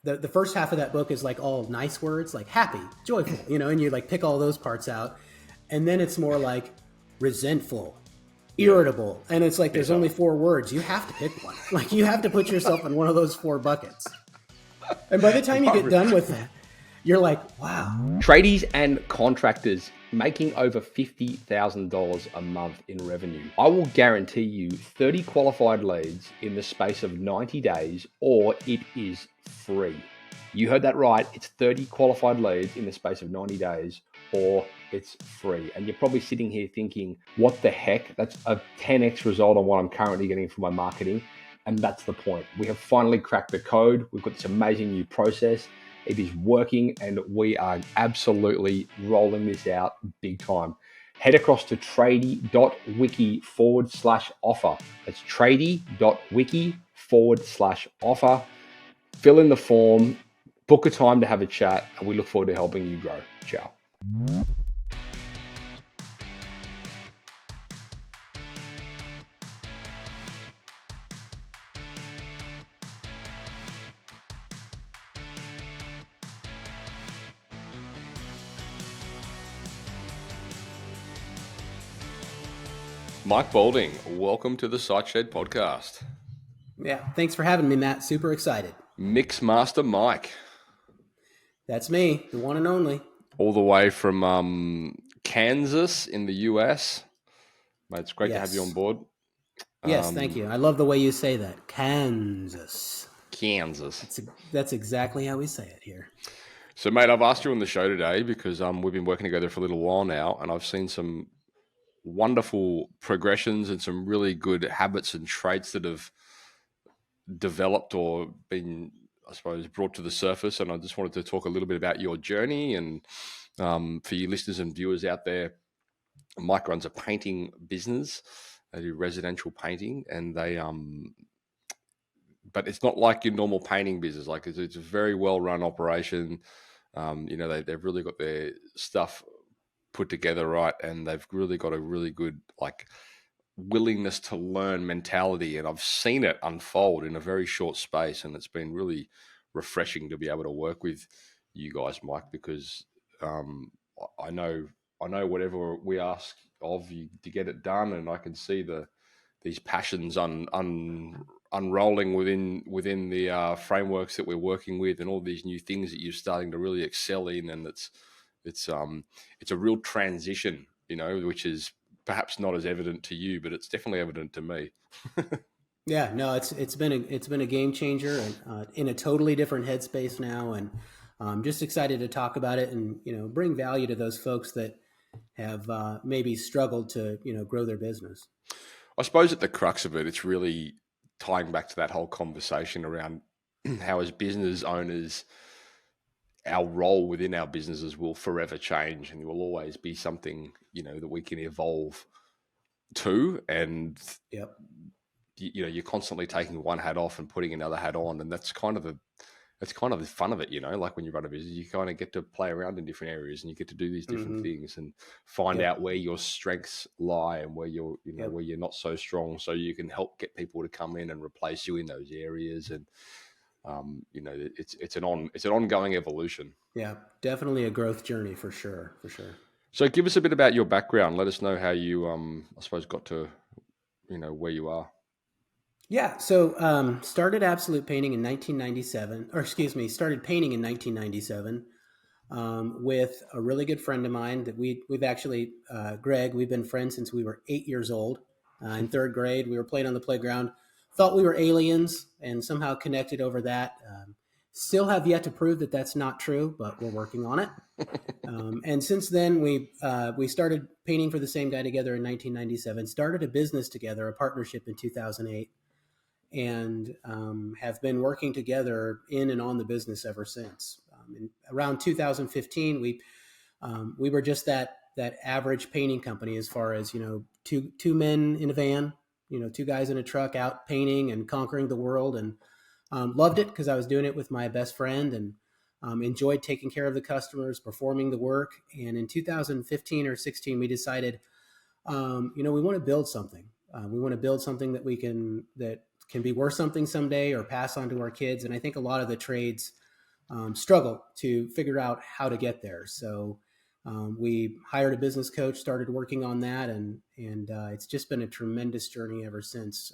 the first half of that book is like all nice words, like happy, joyful, and you like pick all those parts out. And then it's more like resentful, irritable. And it's like, there's only 4 words. You have to pick one. Like you have to put yourself in one of those 4 buckets. And by the time you get done with that, you're like, wow. Tradies and contractors making over $50,000 a month in revenue. I will guarantee you 30 qualified leads in the space of 90 days, or it is free. You heard that right. It's 30 qualified leads in the space of 90 days, or it's free. And you're probably sitting here thinking, what the heck? That's a 10x result on what I'm currently getting from my marketing. And that's the point. We have finally cracked the code. We've got this amazing new process. It is working, and we are absolutely rolling this out big time. Head across to tradie.wiki/offer. That's tradie.wiki/offer. Fill in the form, book a time to have a chat, and we look forward to helping you grow. Ciao. Mike Boulding, welcome to the Site Shed podcast. Yeah, thanks for having me, Matt. Super excited. Mixmaster Mike. That's me, the one and only. All the way from Kansas in the US. Mate, it's great to have you on board. Yes, thank you. I love the way you say that. Kansas. That's exactly how we say it here. So, mate, I've asked you on the show today because we've been working together for a little while now, and I've seen some wonderful progressions and some really good habits and traits that have developed or been, I suppose, brought to the surface. And I just wanted to talk a little bit about your journey. And for you listeners and viewers out there, Mike runs a painting business. They do residential painting, and they but it's not like your normal painting business. Like it's a very well run operation. They've really got their stuff put together right, and they've really got a really good willingness to learn mentality, and I've seen it unfold in a very short space, and it's been really refreshing to be able to work with you guys, Mike, because I know whatever we ask of you to get it done, and I can see these passions unrolling within the frameworks that we're working with, and all these new things that you're starting to really excel in, and it's a real transition, which is perhaps not as evident to you, but it's definitely evident to me. Yeah, no, it's been a game changer, and in a totally different headspace now, and I'm just excited to talk about it and bring value to those folks that have maybe struggled to grow their business. I suppose at the crux of it, it's really tying back to that whole conversation around how as business owners, our role within our businesses will forever change, and there will always be something, that we can evolve to. And, yep. You're constantly taking one hat off and putting another hat on. And that's kind of the fun of it, like when you run a business, you kind of get to play around in different areas, and you get to do these different things and find out where your strengths lie and where you're, where you're not so strong. So you can help get people to come in and replace you in those areas. And, it's an ongoing evolution. Yeah, definitely a growth journey for sure. So give us a bit about your background. Let us know how you, I suppose, got to, where you are. Yeah, so started Absolute Painting in 1997, started painting in 1997 with a really good friend of mine that we've actually, Greg, we've been friends since we were 8 years old. In third grade, we were playing on the playground, thought we were aliens, and somehow connected over that. Still have yet to prove that that's not true, but we're working on it. And since then, we started painting for the same guy together in 1997, started a business together, a partnership in 2008, and have been working together in and on the business ever since. Around 2015, we were just that average painting company as far as, two men in a van, 2 guys in a truck out painting and conquering the world, and loved it because I was doing it with my best friend, and enjoyed taking care of the customers, performing the work. And in 2015 or 16, we decided, we want to build something. We want to build something that can be worth something someday or pass on to our kids. And I think a lot of the trades struggle to figure out how to get there. So we hired a business coach, started working on that, and it's just been a tremendous journey ever since.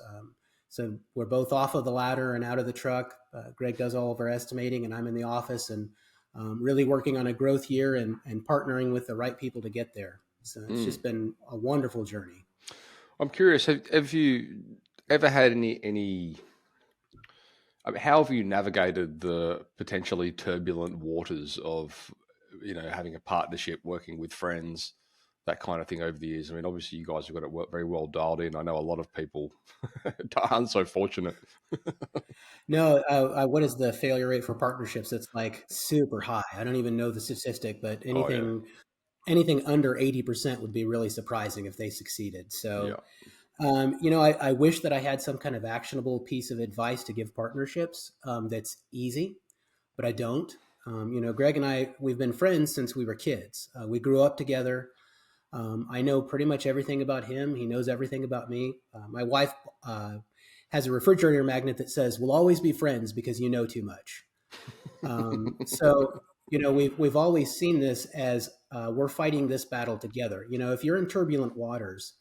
So we're both off of the ladder and out of the truck. Greg does all of our estimating, and I'm in the office and really working on a growth year and partnering with the right people to get there. So it's just been a wonderful journey. I'm curious. Have you ever had any? I mean, how have you navigated the potentially turbulent waters of, having a partnership, working with friends, that kind of thing over the years? I mean, obviously, you guys have got it very well dialed in. I know a lot of people aren't so fortunate. No, what is the failure rate for partnerships? It's like super high. I don't even know the statistic, but Oh yeah, anything under 80% would be really surprising if they succeeded. yeah, So, I wish that I had some kind of actionable piece of advice to give partnerships that's easy, but I don't. Greg and we've been friends since we were kids. We grew up together. I know pretty much everything about him. He knows everything about me. My wife has a refrigerator magnet that says, "We'll always be friends because you know too much." So we've always seen this as we're fighting this battle together. If you're in turbulent waters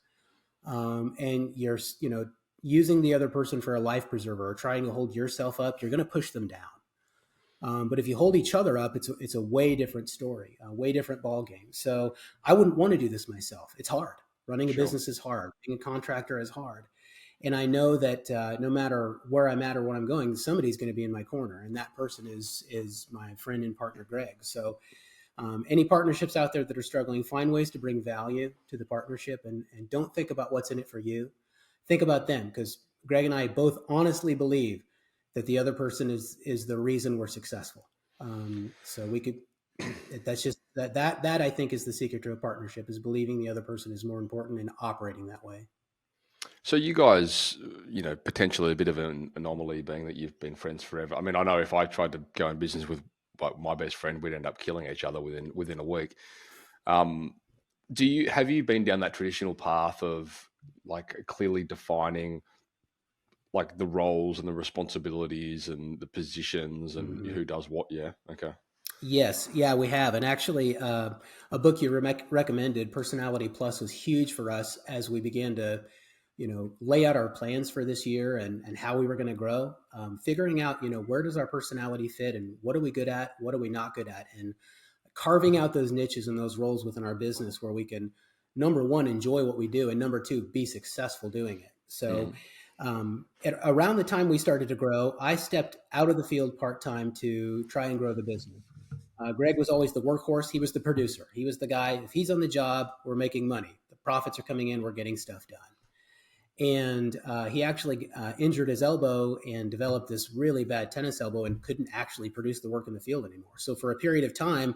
and you're using the other person for a life preserver or trying to hold yourself up, you're going to push them down. But if you hold each other up, it's a way different story, a way different ball game. So I wouldn't want to do this myself. It's hard. Running a sure. business is hard. Being a contractor is hard. And I know that no matter where I'm at or what I'm going, somebody's going to be in my corner, and that person is my friend and partner, Greg. So any partnerships out there that are struggling, find ways to bring value to the partnership, and don't think about what's in it for you. Think about them, because Greg and I both honestly believe that the other person is the reason we're successful. So we could. That's just that I think is the secret to a partnership, is believing the other person is more important and operating that way. So you guys, potentially a bit of an anomaly, being that you've been friends forever. I mean, I know if I tried to go in business with like my best friend, we'd end up killing each other within a week. Um, have you been down that traditional path of like clearly defining like the roles and the responsibilities and the positions and Mm-hmm. who does what? Yeah. Okay. Yes, yeah, we have. And actually, a book you recommended, Personality Plus, was huge for us as we began to, lay out our plans for this year and how we were going to grow. Figuring out, where does our personality fit and what are we good at? What are we not good at? And carving out those niches and those roles within our business where we can, number one, enjoy what we do, and number two, be successful doing it. So, Mm. around the time we started to grow, I stepped out of the field part time to try and grow the business. Greg was always the workhorse. He was the producer. He was the guy. If he's on the job, we're making money. The profits are coming in. We're getting stuff done. And he actually injured his elbow and developed this really bad tennis elbow and couldn't actually produce the work in the field anymore. So for a period of time,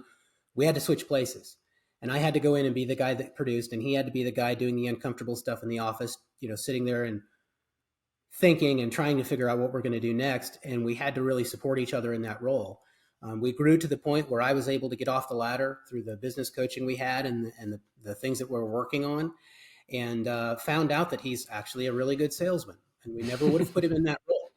we had to switch places. And I had to go in and be the guy that produced, and he had to be the guy doing the uncomfortable stuff in the office, sitting there and thinking and trying to figure out what we're going to do next. And we had to really support each other in that role. We grew to the point where I was able to get off the ladder through the business coaching we had and the things that we're working on, and found out that he's actually a really good salesman. And we never would have put him in that role,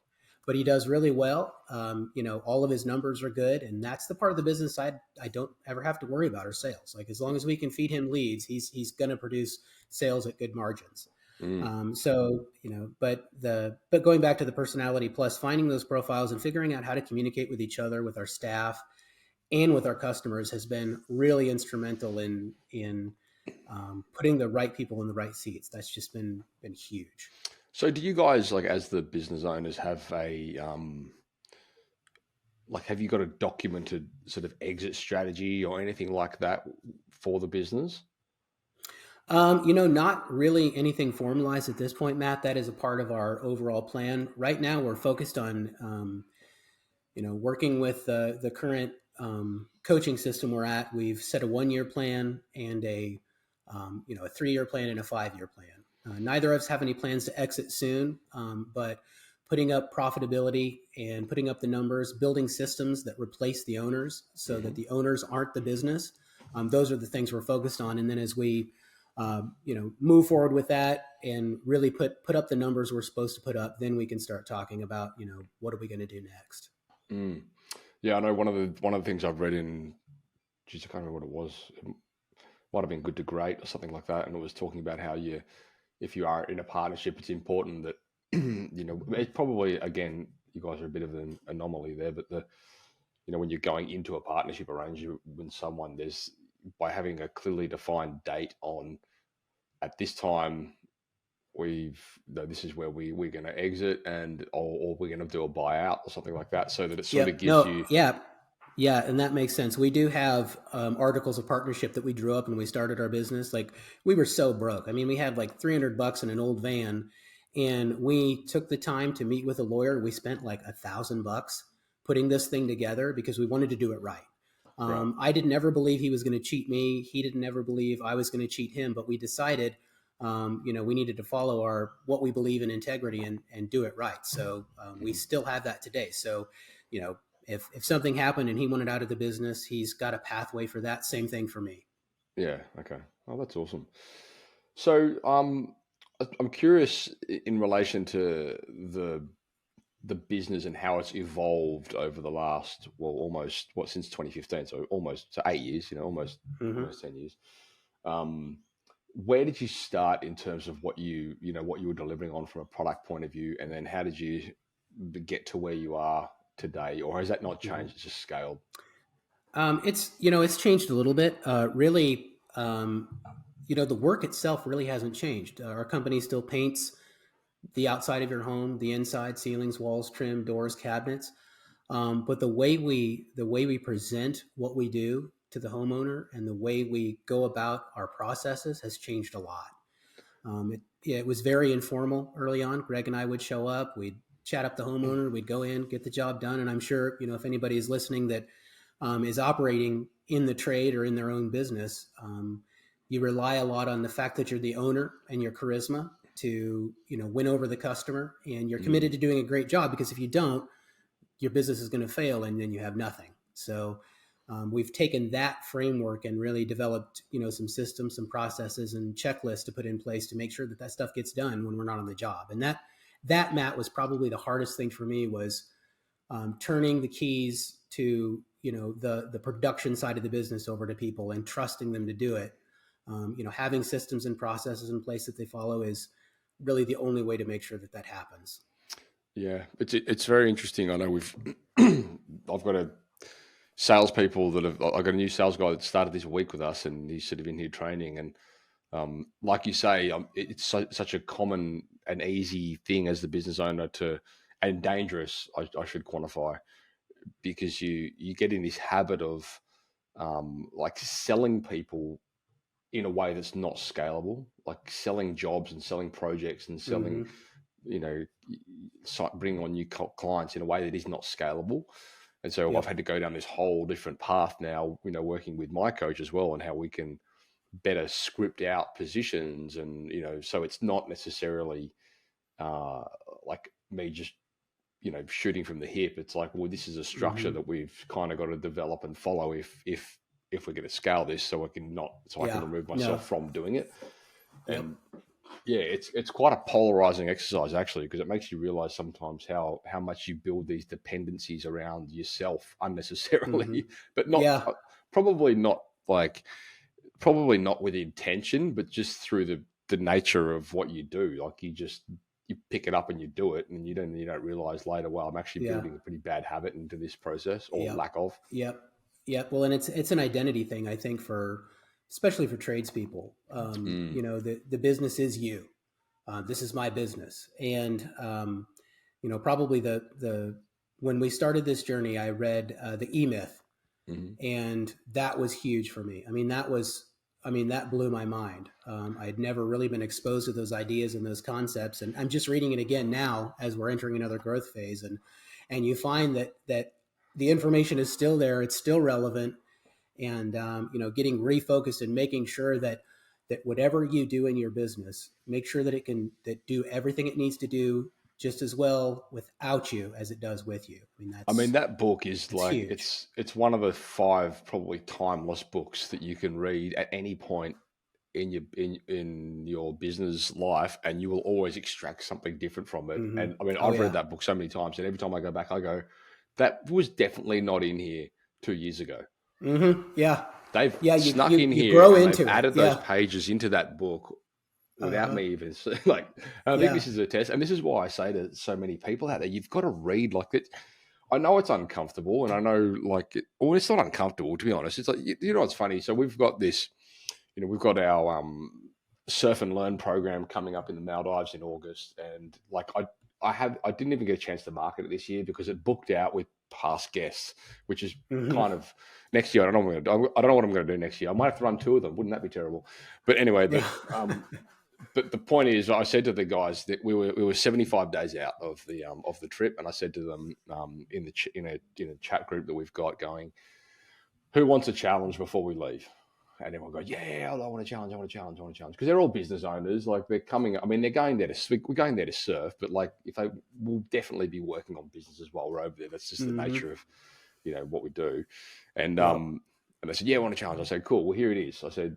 but he does really well. All of his numbers are good, and that's the part of the business I don't ever have to worry about, our sales. Like, as long as we can feed him leads, he's going to produce sales at good margins. Mm. But going back to the Personality Plus, finding those profiles and figuring out how to communicate with each other, with our staff, and with our customers has been really instrumental in putting the right people in the right seats. That's just been huge. So do you guys, like, as the business owners, have a like, have you got a documented sort of exit strategy or anything like that for the business? Not really anything formalized at this point, Matt. That is a part of our overall plan. Right now, we're focused on working with the current coaching system we're at. We've set a 1 year plan and a 3 year plan and a 5 year plan. Neither of us have any plans to exit soon, but putting up profitability and putting up the numbers, building systems that replace the owners so that Hmm. the owners aren't the business. Those are the things we're focused on. And then as we move forward with that and really put up the numbers we're supposed to put up, then we can start talking about what are we going to do next. Mm. Yeah, I know one of the things I've read in, geez, I can't remember what it was. It might have been Good to Great or something like that, and it was talking about how if you are in a partnership, it's important that it's probably, again, you guys are a bit of an anomaly there, but when you're going into a partnership arrangement with someone, there's by having a clearly defined date on at this time this is where we're going to exit, and or we're going to do a buyout or something like that, so that it sort of Yep. gives No. you. Yeah. Yeah, and that makes sense. We do have articles of partnership that we drew up when we started our business. Like we were so broke. I mean, we had like $300 in an old van, and we took the time to meet with a lawyer. We spent like $1,000 putting this thing together because we wanted to do it right. Right. I didn't ever believe he was going to cheat me. He didn't ever believe I was going to cheat him. But we decided, we needed to follow our what we believe in integrity and do it right. So we Mhm. still have that today. So you know if something happened and he wanted out of the business, he's got a pathway for that. Same thing for me. Yeah. Okay. Oh, that's awesome. So, I'm curious in relation to the business and how it's evolved over the last, well, almost since 2015, so almost 8 years, Mm-hmm. almost 10 years. Um, where did you start in terms of what you were delivering on from a product point of view, and then how did you get to where you are today, or has that not Mm-hmm. changed? It's just scaled. It's changed a little bit. Really, the work itself really hasn't changed. Our company still paints the outside of your home, the inside, ceilings, walls, trim, doors, cabinets. But the way we present what we do to the homeowner and the way we go about our processes has changed a lot. It was very informal early on. Greg and I would show up, we'd chat up the homeowner, we'd go in, get the job done. And I'm sure, if anybody is listening that is operating in the trade or in their own business, you rely a lot on the fact that you're the owner and your charisma to, win over the customer. And you're committed Mm, to doing a great job, because if you don't, your business is going to fail and then you have nothing. So we've taken that framework and really developed, some systems, some processes, and checklists to put in place to make sure that that stuff gets done when we're not on the job. And that Matt was probably the hardest thing for me, was turning the keys to the production side of the business over to people and trusting them to do it. Having systems and processes in place that they follow is really the only way to make sure that that happens. yeah, it's very interesting. I know I've got a salespeople that have. I got a new sales guy that started this week with us, and he's sort of in here training. And like you say, it's such a common and easy thing as the business owner to, and dangerous. I should quantify, because you get in this habit of like selling people in a way that's not scalable, like selling jobs and selling projects and selling, Mm-hmm. you know, bringing on new clients in a way that is not scalable. And so I've Yep. had to go down this whole different path now, working with my coach as well, and how we can better script out positions. And, so it's not necessarily uh, like me just, shooting from the hip. It's like, well, this is a structure Mm-hmm. that we've kind of got to develop and follow if we're going to scale this, so I can Yeah. remove No. myself from doing it. Yep. And yeah, it's quite a polarizing exercise, actually, because it makes you realize sometimes how much you build these dependencies around yourself Mm-hmm. unnecessarily, but not Yeah. probably not like probably not with intention, but just through the nature of what you do. Like you pick it up and you do it, and you don't realize later, well, I'm actually Yeah. building a pretty bad habit into this process, or Yep. lack of. Yep. Yep. Well, and it's an identity thing, I think, especially for tradespeople. Mm, The business is you. This is my business, and probably the when we started this journey, I read the E Myth, mm, and that was huge for me. That blew my mind. I had never really been exposed to those ideas and those concepts, and I'm just reading it again now as we're entering another growth phase, and you find that the information is still there, it's still relevant, and getting refocused and making sure that whatever you do in your business, make sure that it can that do everything it needs to do just as well without you as it does with you. I mean, that book is That's like huge. it's one of the five probably timeless books that you can read at any point in your business life, and you will always extract something different from it. Hmm. And I mean, Oh I've read yeah. that book so many times, and every time I go back, I go, that was definitely not in here 2 years ago. Yeah. They've Yeah. snuck in You here grow and they've into it. added those Yeah. pages into that book without Uh-huh. me even like. I think Yeah. this is a test, and this is why I say to so many people out there, you've got to read like it. I know it's uncomfortable, and I know like well, it's not uncomfortable to be honest. It's like you know what's funny. So we've got this, we've got our surf and learn program coming up in the Maldives in August, and like I didn't even get a chance to market it this year because it booked out with past guests, which is Hmm. kind of next year. I don't know what I'm going to do next year. I might have to run two of them. Wouldn't that be terrible? But anyway, Yeah. but the point is, I said to the guys that we were 75 days out of the trip, and I said to them in the in a chat group that we've got going, who wants a challenge before we leave? And everyone goes, yeah, I want a challenge, I want a challenge, I want a challenge. Because they're all business owners. Like they're coming, I mean, they're going there we're going there to surf, but like if they will definitely be working on businesses while we're over there. That's just the Hmm. nature of, what we do. And Yep. they said, yeah, I want a challenge. I said, cool, well, here it is. I said,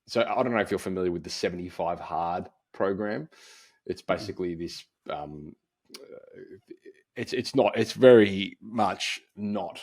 so I don't know if you're familiar with the 75 Hard program. It's basically this, it's very much not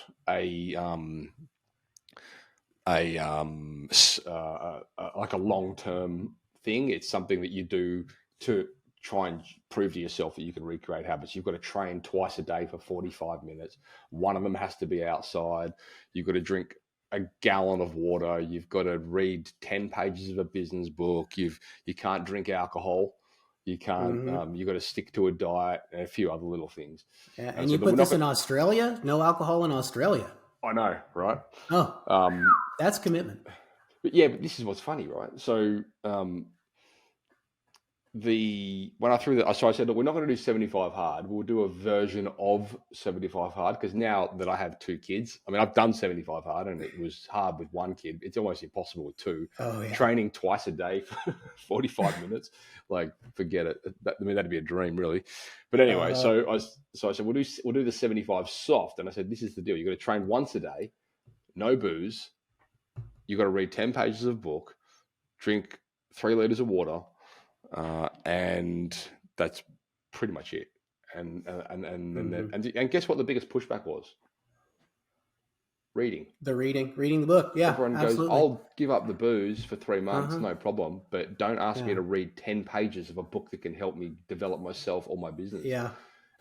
like a long term thing. It's something that you do to try and prove to yourself that you can recreate habits. You've got to train twice a day for 45 minutes. One of them has to be outside. You've got to drink a gallon of water. You've got to read 10 pages of a business book. You can't drink alcohol. You can't. Hmm. You've got to stick to a diet and a few other little things. Yeah. And And so you we're put not. this in Australia? No alcohol in Australia. I know, right? Oh, Um, that's commitment. but yeah, but this is what's funny, right? So when I threw that, so I said, look, we're not going to do 75 hard. We'll do a version of 75 hard because now that I have two kids, I mean, I've done 75 hard and it was hard with one kid. It's almost impossible with two. Oh, yeah. Training twice a day for 45 minutes, like forget it. I mean, that'd be a dream, really. But anyway, Uh-huh. so I said we'll do the 75 soft, and I said this is the deal. You got to train once a day, no booze. You got to read 10 pages of book, drink 3 liters of water, and that's pretty much it. And guess what the biggest pushback was? Reading. Reading the book. Yeah, Everyone goes, absolutely. I'll give up the booze for 3 months, Uh-huh. no problem, but don't ask me Yeah. to read 10 pages of a book that can help me develop myself or my business. Yeah.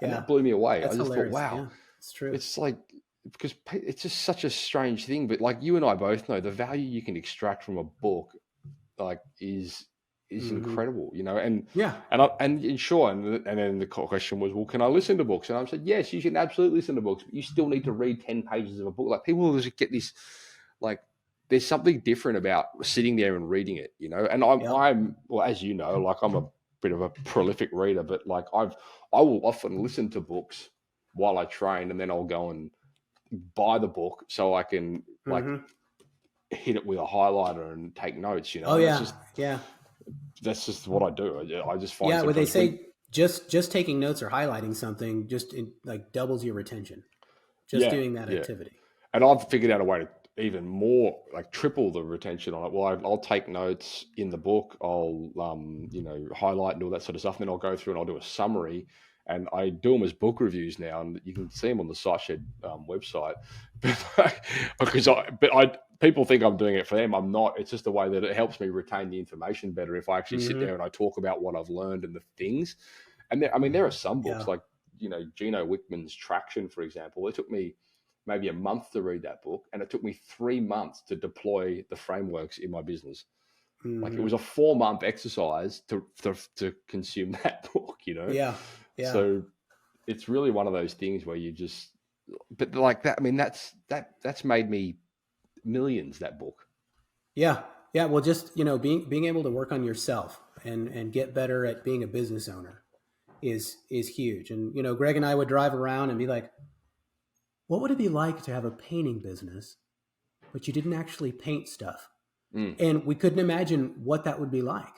And Yeah. that blew me away. I That's just thought, hilarious. wow, Yeah, it's true. it's like, because it's just such a strange thing, but like you and I both know the value you can extract from a book like is Hmm. incredible, and Yeah. sure, and then the question was, well, can I listen to books? And I said, yes, you can absolutely listen to books, but you still need to read 10 pages of a book. Like people just get this, like there's something different about sitting there and reading it, And Yep. I'm well, as you know, like I'm a bit of a prolific reader, but like I will often listen to books while I train, and then I'll go and buy the book so I can like Hmm. hit it with a highlighter and take notes, Oh, and yeah. Yeah. that's just what I do. I just find Yeah. Where they sometimes when say just taking notes or highlighting something like doubles your retention. Just yeah, doing that yeah, activity. and I've figured out a way to even more like triple the retention on it. Well, I'll take notes in the book. I'll highlight and all that sort of stuff. And then I'll go through and I'll do a summary. And I do them as book reviews now, and you can see them on the SiteShed website. But people think I'm doing it for them. I'm not. It's just the way that it helps me retain the information better if I actually sit Hmm. there and I talk about what I've learned and the things. And there are some books Yeah. like Gino Wickman's Traction, for example. It took me maybe a month to read that book, and it took me 3 months to deploy the frameworks in my business. Like it Hmm. was a 4 month exercise to consume that book. Yeah. Yeah. So it's really one of those things where you just, but like that. I mean, that's made me millions. That book. Yeah. Yeah. Well, just, being able to work on yourself and get better at being a business owner is huge. And, Greg and I would drive around and be like, what would it be like to have a painting business, but you didn't actually paint stuff? Mm, And we couldn't imagine what that would be like.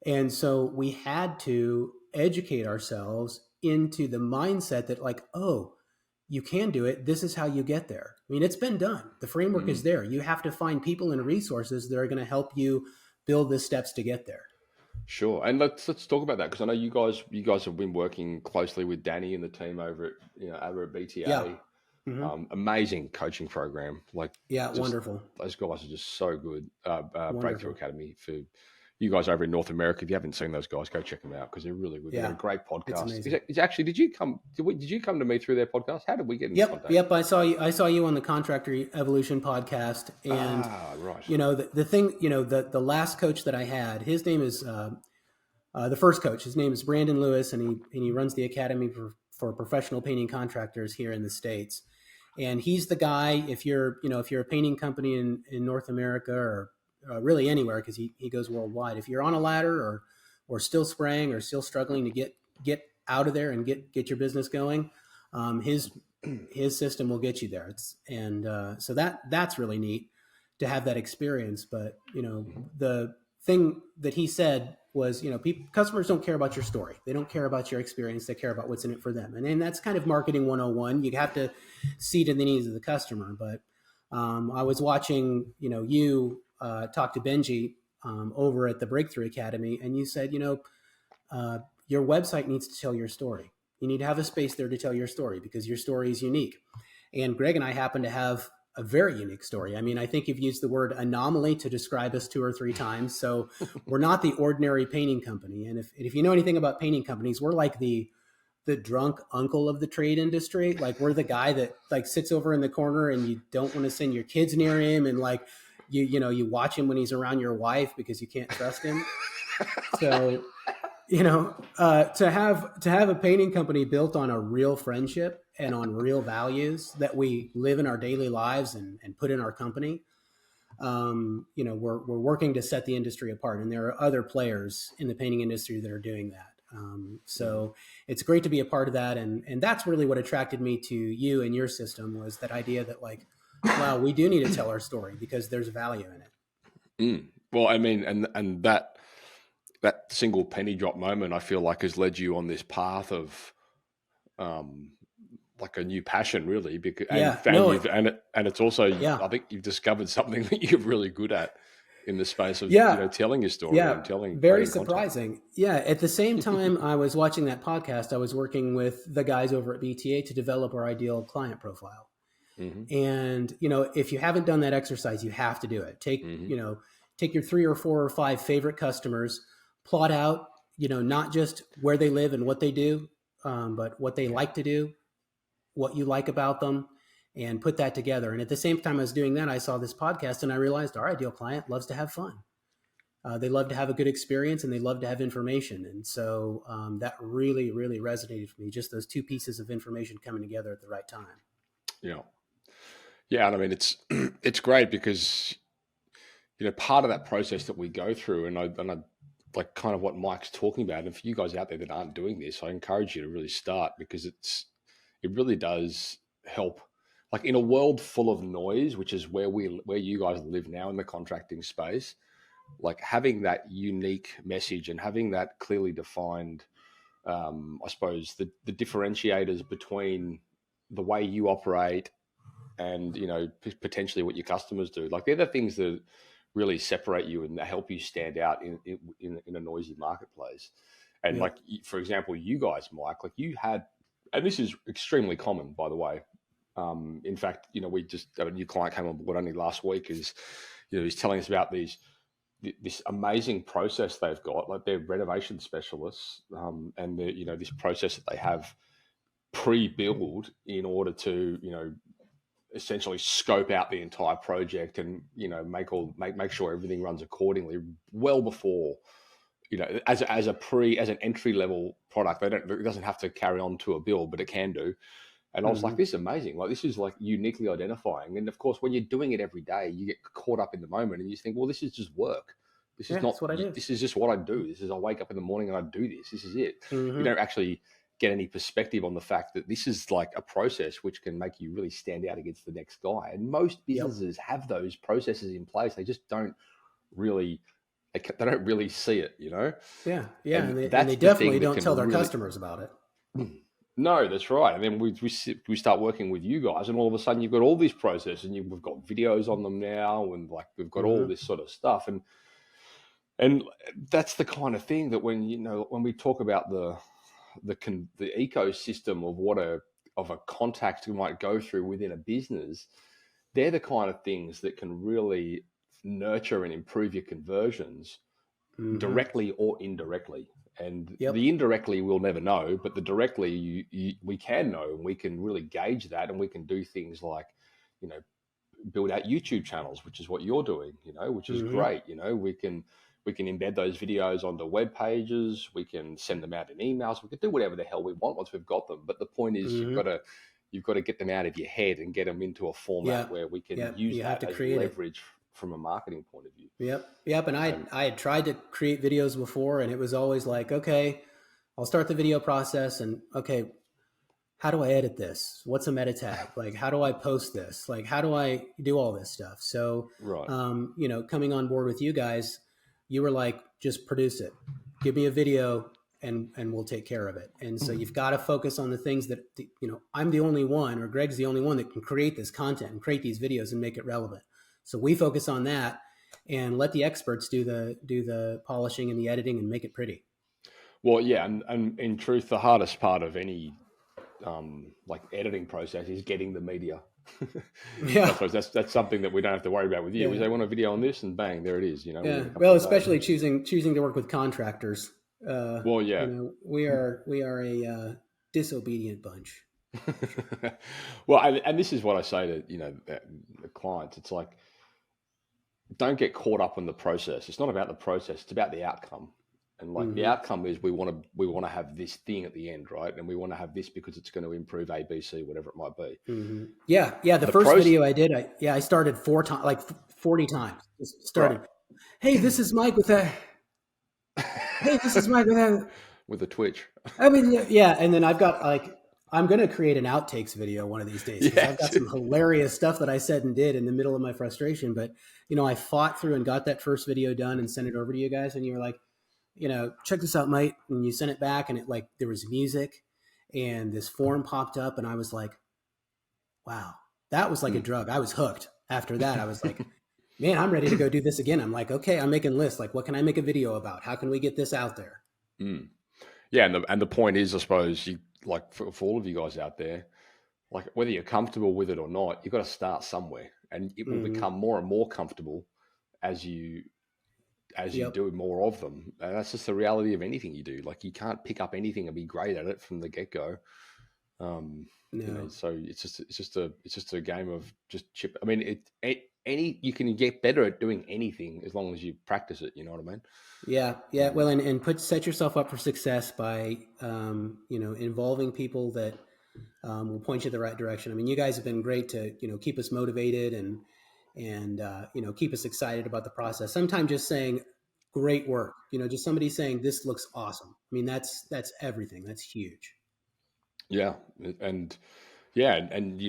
And so we had to educate ourselves into the mindset that, like, oh, you can do it. This is how you get there. I mean, it's been done. The framework is mm. there. You have to find people and resources that are going to help you build the steps to get there. Sure, and let's talk about that because I know you guys have been working closely with Danny and the team over at BTA. Yeah. Amazing coaching program. Like, Yeah, just wonderful, those guys are just so good. Breakthrough wonderful. Academy, for you guys over in North America. If you haven't seen those guys, go check them out because they're really good. They got a Yeah, great it's podcast. amazing. Actually, did you come? Did you come to me through their podcast? How did we get in Yep, contact? yep. I saw you on the Contractor Evolution podcast, and Ah, right. the thing, the last coach that I had, his name is the first coach. His name is Brandon Lewis, and he runs the Academy for professional painting contractors here in the States. And he's the guy, if you're a painting company in North America, or really anywhere, because he goes worldwide. If you're on a ladder, or still spraying, or still struggling to get out of there and get your business going, his system will get you there. So that's really neat to have that experience. But the thing that he said was, customers don't care about your story. They don't care about your experience. They care about what's in it for them. And that's kind of marketing 101. You have to see to the needs of the customer. But I was watching, you talk to Benji over at the Breakthrough Academy, and you said, your website needs to tell your story. You need to have a space there to tell your story because your story is unique. And Greg and I happen to have a very unique story. I mean, I think you've used the word anomaly to describe us 2 or 3 times. So we're not the ordinary painting company. And if you know anything about painting companies, we're like the drunk uncle of the trade industry. Like, we're the guy that like sits over in the corner and you don't want to send your kids near him. And like, you watch him when he's around your wife because you can't trust him. So, to have a painting company built on a real friendship and on real values that we live in our daily lives and put in our company, we're working to set the industry apart. And there are other players in the painting industry that are doing that. So it's great to be a part of that. And that's really what attracted me to you and your system, was that idea that, like, wow, we do need to tell our story because there's value in it. Well, I mean, and that single penny drop moment, I feel like, has led you on this path of like a new passion, really. Because Yeah, no, and it's also, yeah, I think you've discovered something that you're really good at in the space of yeah. telling your story Yeah, and very creating content. surprising. Yeah, at the same time I was watching that podcast, I was working with the guys over at BTA to develop our ideal client profile. Mm-hmm. And if you haven't done that exercise, you have to do it. Mm-hmm. Take your 3 or 4 or 5 favorite customers, plot out, not just where they live and what they do, but what they like to do, what you like about them, and put that together. And at the same time I was doing that, I saw this podcast and I realized our ideal client loves to have fun. They love to have a good experience and they love to have information. And so that really, really resonated for me. Just those 2 pieces of information coming together at the right time. Yeah. Yeah. And I mean, it's great because, part of that process that we go through, and I like kind of what Mike's talking about. And for you guys out there that aren't doing this, I encourage you to really start, because it really does help. Like, in a world full of noise, which is where you guys live now in the contracting space, like having that unique message and having that clearly defined, I suppose the differentiators between the way you operate and potentially what your customers do. Like, they're the things that really separate you and help you stand out in a noisy marketplace. And Yeah. like, for example, you guys, Mike, like you had, and this is extremely common, by the way. In fact, we just a new client came on board only last week. He's telling us about this amazing process they've got. Like, they're renovation specialists, and this process that they have pre-built in order to essentially scope out the entire project and make sure everything runs accordingly well before, as an entry level product. It doesn't have to carry on to a build, but it can do. And I was like, Mm-hmm. this is amazing. Like, this is like uniquely identifying. And of course, when you're doing it every day, you get caught up in the moment and you think, well, this is just work. This is Yeah, not, that's what I do. this is just what I do. I wake up in the morning and I do this. This is it. Mm-hmm. You don't actually get any perspective on the fact that this is like a process which can make you really stand out against the next guy. And most businesses have those processes in place. They just don't really, they don't really see it, Yeah. Yeah. And And that's they the definitely thing that don't can tell their really, customers about it. no, that's right. And then we start working with you guys, and all of a sudden you've got all these processes, and we've got videos on them now, and like we've got all Mm-hmm. this sort of stuff, and that's the kind of thing that when we talk about the ecosystem of what a of a contact you might go through within a business, they're the kind of things that can really nurture and improve your conversions Mm-hmm. directly or indirectly. And Yep. the indirectly we'll never know, but the directly we can know, and we can really gauge that, and we can do things like, you know, build out YouTube channels, which is what you're doing, you know, which is Mm-hmm. great. You know, we can embed those videos onto web pages, we can send them out in emails, we can do whatever the hell we want once we've got them. But the point is, Mm-hmm. you've got to get them out of your head and get them into a format Yep. where we can Yep. use You have that to as create it. leverage from a marketing point of view. Yep. Yep. And And I had tried to create videos before, and it was always like, okay, I'll start the video process, and okay, how do I edit this? What's a meta tag? Like, how do I post this? Like, how do I do all this stuff? So, right. coming on board with you guys, you were like, just produce it, give me a video, and we'll take care of it. And so you've got to focus on the things that, I'm the only one, or Greg's the only one that can create this content and create these videos and make it relevant. So we focus on that and let the experts do the polishing and the editing and make it pretty. Well, yeah, and in truth, the hardest part of any like editing process is getting the media. I Yeah. suppose that's something that we don't have to worry about with you. We Yeah. say, want a video on this, and bang, there it is. You know, Yeah. within a couple Well, of days. especially choosing to work with contractors. Well, yeah. We are a disobedient bunch for sure. Well, and this is what I say to the clients. It's like, don't get caught up in the process. It's not about the process. It's about the outcome. And like the Hmm. outcome is we want to have this thing at the end, right? And we want to have this because it's going to improve A, B, C, whatever it might be. Hmm. Yeah. Yeah. The The first pros, video I did, I started 4 times, like 40 times. Just right? started. Hey, this is Mike with a. Hey, this is Mike with a. With the Twitch. I mean, yeah. And then I've got like, I'm going to create an outtakes video one of these days because I've got Yes. some hilarious stuff that I said and did in the middle of my frustration. But, I fought through and got that first video done and sent it over to you guys. And you were like, check this out, mate. And you sent it back, and it like there was music, and this form popped up, and I was like, wow, that was like a Mm. drug. I was hooked. After that, I was like, man, I'm ready to go do this again. I'm like, okay, I'm making lists. Like, what can I make a video about? How can we get this out there? Mm. Yeah, and the point is, I suppose, you like for all of you guys out there, like whether you're comfortable with it or not, you've got to start somewhere, and it will Mm-hmm. become more and more comfortable as you Yep. do more of them. And that's just the reality of anything you do. Like you can't pick up anything and be great at it from the get go. No. So it's just a game of just chip. I mean, any you can get better at doing anything as long as you practice it. You know what I mean? Yeah. Yeah. Um, Well, and set yourself up for success by, involving people that will point you the right direction. I mean, you guys have been great to keep us motivated and keep us excited about the process. Sometimes just saying great work, just somebody saying this looks awesome. I mean, that's everything. That's huge. yeah, and yeah, and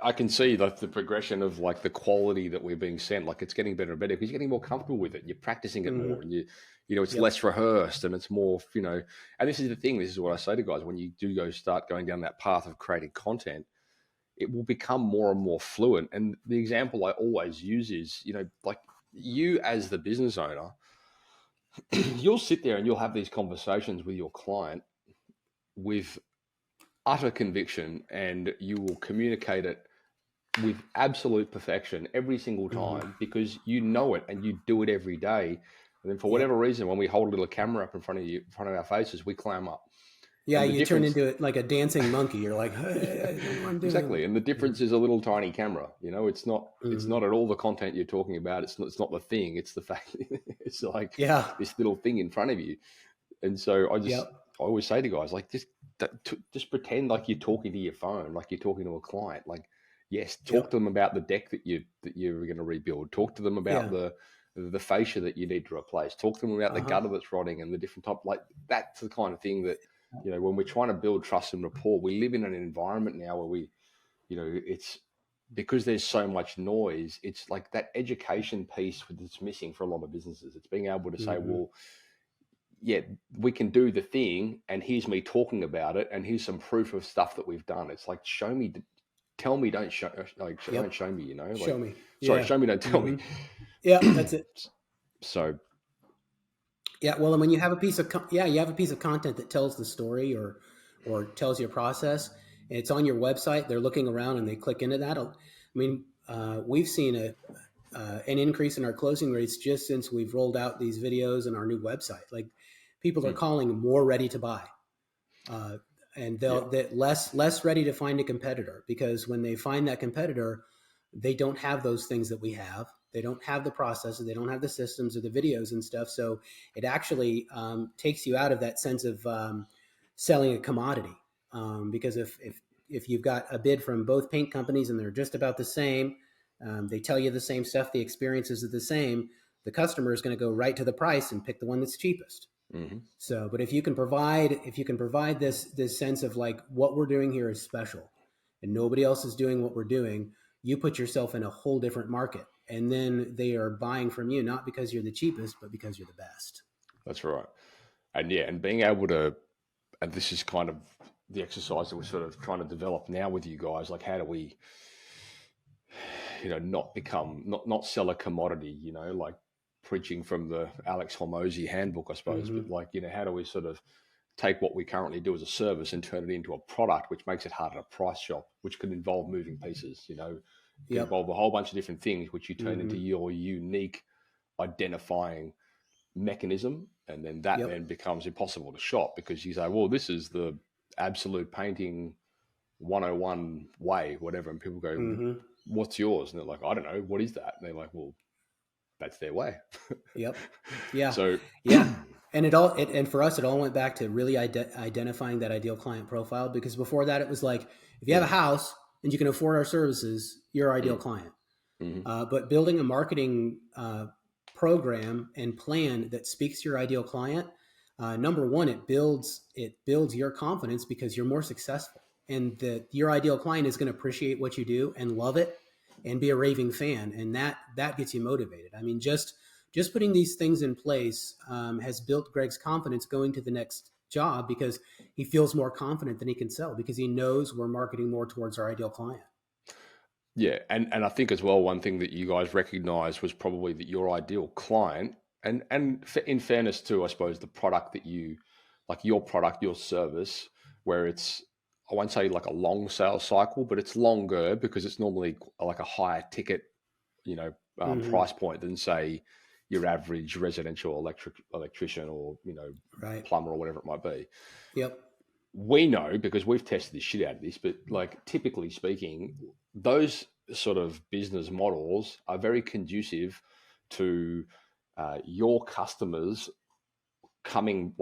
I can see like the progression of like the quality that we're being sent. Like it's getting better and better because you're getting more comfortable with it. You're practicing it more, Hmm. and it's Yep. less rehearsed and it's more. And this is the thing. This is what I say to guys when you do start going down that path of creating content. It will become more and more fluent. And the example I always use is, like you as the business owner, you'll sit there and you'll have these conversations with your client with utter conviction, and you will communicate it with absolute perfection every single Hmm. time because you know it and you do it every day. And then for Yep. whatever reason, when we hold a little camera up in front of you, in front of our faces, we clam up. Yeah, And the you turn difference, into it like a dancing monkey. You're like, hey, I know what I'm doing. exactly. And the Yeah. difference is a little tiny camera. It's not Hmm. at all the content you're talking about. It's not the thing. It's the fact. It's like Yeah. this little thing in front of you. And so Yep. I always say to guys like just pretend like you're talking to your phone, like you're talking to a client. Like, yes, talk to Yep. them about the deck that you're going to rebuild. Talk to them about Yeah. the fascia that you need to replace. Talk to them about the Uh-huh. gutter that's rotting and the different type. Like that's the kind of thing that when we're trying to build trust and rapport. We live in an environment now where it's because there's so much noise. It's like that education piece that's missing for a lot of businesses. It's being able to say, Hmm. well, yeah, we can do the thing, and here's me talking about it, and here's some proof of stuff that we've done. It's like, show me, tell me, don't show, like, don't Yep. show me, Show like, me. sorry, Yeah. show me, don't tell me. Hmm. Yeah, that's it. So, Yeah, well, and when you have a piece of you have a piece of content that tells the story or tells your process, it's on your website, they're looking around and they click into that. I mean, we've seen an increase in our closing rates just since we've rolled out these videos and our new website. Like, people are calling more ready to buy, and they're less ready to find a competitor, because when they find that competitor, they don't have those things that we have. They don't have the processes, they don't have the systems or the videos and stuff. So it actually takes you out of that sense of selling a commodity, because if you've got a bid from both paint companies and they're just about the same, they tell you the same stuff, the experiences are the same, the customer is going to go right to the price and pick the one that's cheapest. Mm-hmm. So, but if you can provide this sense of like, what we're doing here is special and nobody else is doing what we're doing, you put yourself in a whole different market. And then they are buying from you, not because you're the cheapest, but because you're the best. That's right. And yeah, and being able to, and this is kind of the exercise that we're sort of trying to develop now with you guys, like how do we, not sell a commodity, like preaching from the Alex Hormozy handbook, I suppose, Mm-hmm. but like, how do we sort of take what we currently do as a service and turn it into a product, which makes it harder to price shop, which could involve moving pieces, it could Yep. involve a whole bunch of different things, which you turn Mm-hmm. into your unique identifying mechanism. And then that Yep. then becomes impossible to shop, because you say, well, this is the absolute painting 101 way, whatever. And people go, Mm-hmm. what's yours? And they're like, I don't know. What is that? And they're like, well, that's their way. Yep. Yeah. So, Yeah. And and for us, it all went back to really identifying that ideal client profile, because before that, it was like, if you have a house and you can afford our services, you're our ideal client. mm-hmm. But building a marketing program and plan that speaks to your ideal client, number one, it builds your confidence, because you're more successful, and that your ideal client is going to appreciate what you do and love it and be a raving fan, and that gets you motivated. I mean, just putting these things in place has built Greg's confidence going to the next job, because he feels more confident than he can sell, because he knows we're marketing more towards our ideal client. Yeah, and I think as well, one thing that you guys recognized was probably that your ideal client, and in fairness to, I suppose, the product that you, like your product, your service, where it's, I won't say like a long sales cycle, but it's longer because it's normally like a higher ticket, Mm-hmm. price point than say your average residential electrician, or Right. plumber, or whatever it might be. Yep. We know because we've tested the shit out of this, but like typically speaking, those sort of business models are very conducive to your customers coming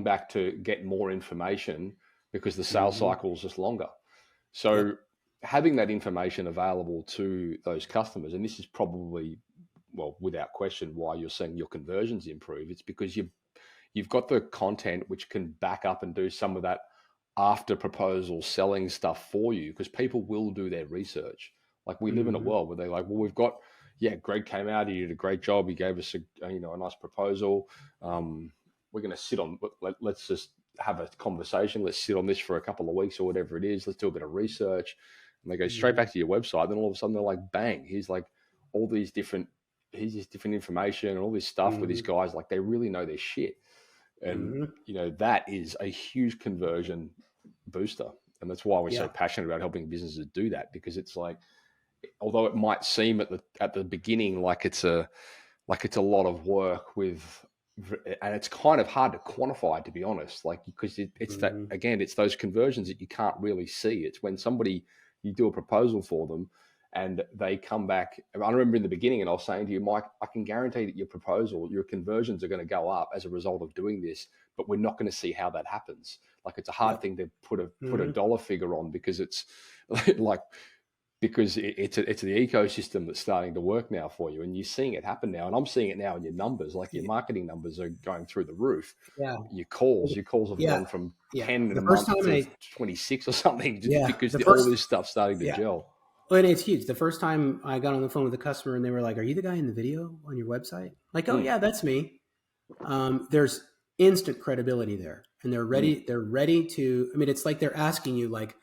back to get more information, because the sales Mm-hmm. cycle is just longer. So Yep. having that information available to those customers, and this is probably, well, without question, why you're seeing your conversions improve. It's because you've got the content which can back up and do some of that after proposal selling stuff for you, because people will do their research. Like, we live in a Mm-hmm. world where they're like, well, we've got, yeah, Greg came out, he did a great job, he gave us a nice proposal. We're going to sit on, let's just have a conversation. Let's sit on this for a couple of weeks or whatever it is. Let's do a bit of research. And they go straight Mm-hmm. back to your website. Then all of a sudden they're like, bang, all these different, here's this different information and all this stuff with these Mm-hmm. guys. Like, they really know their shit. And, Mm-hmm. that is a huge conversion booster. And that's why we're so Yeah. passionate about helping businesses do that, because it's like, although it might seem at the beginning like it's a lot of work with, and it's kind of hard to quantify, to be honest, like, because it's that, Mm-hmm. again, it's those conversions that you can't really see. It's when somebody, you do a proposal for them and they come back. I remember in the beginning, and I was saying to you, Mike, I can guarantee that your conversions are going to go up as a result of doing this, but we're not going to see how that happens. Like, it's a hard Yep. thing to put a Mm-hmm. dollar figure on, because it's like, because it's the ecosystem that's starting to work now for you, and you're seeing it happen now. And I'm seeing it now in your numbers. Like, your marketing numbers are going through the roof. Yeah. Your calls have Yeah. gone from Yeah. 10 in The a first month time to I, 26 or something, just yeah, because the all first, this stuff's starting to yeah. gel. Well, and it's huge. The first time I got on the phone with a customer and they were like, "Are you the guy in the video on your website?" Like, "Oh Mm, yeah, that's me." There's instant credibility there, and they're mm, ready. They're ready to. I mean, it's like they're asking you, like,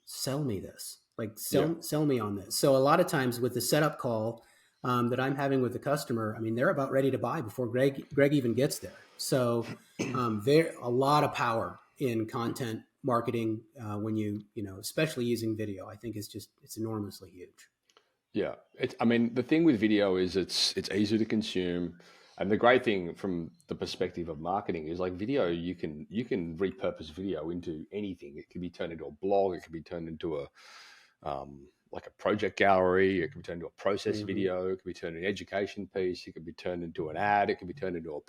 "Sell me this. Like, yeah. sell me on this." So a lot of times with the setup call that I'm having with the customer, I mean, they're about ready to buy before Greg even gets there. So there a lot of power in content marketing when especially using video, I think it's enormously huge. Yeah, I mean, the thing with video is it's easy to consume, and the great thing from the perspective of marketing is like video. You can repurpose video into anything. It can be turned into a blog. It can be turned into like a project gallery. It can be turned into a process Mm-hmm. video. It can be turned into an education piece. It can be turned into an ad. It can be turned into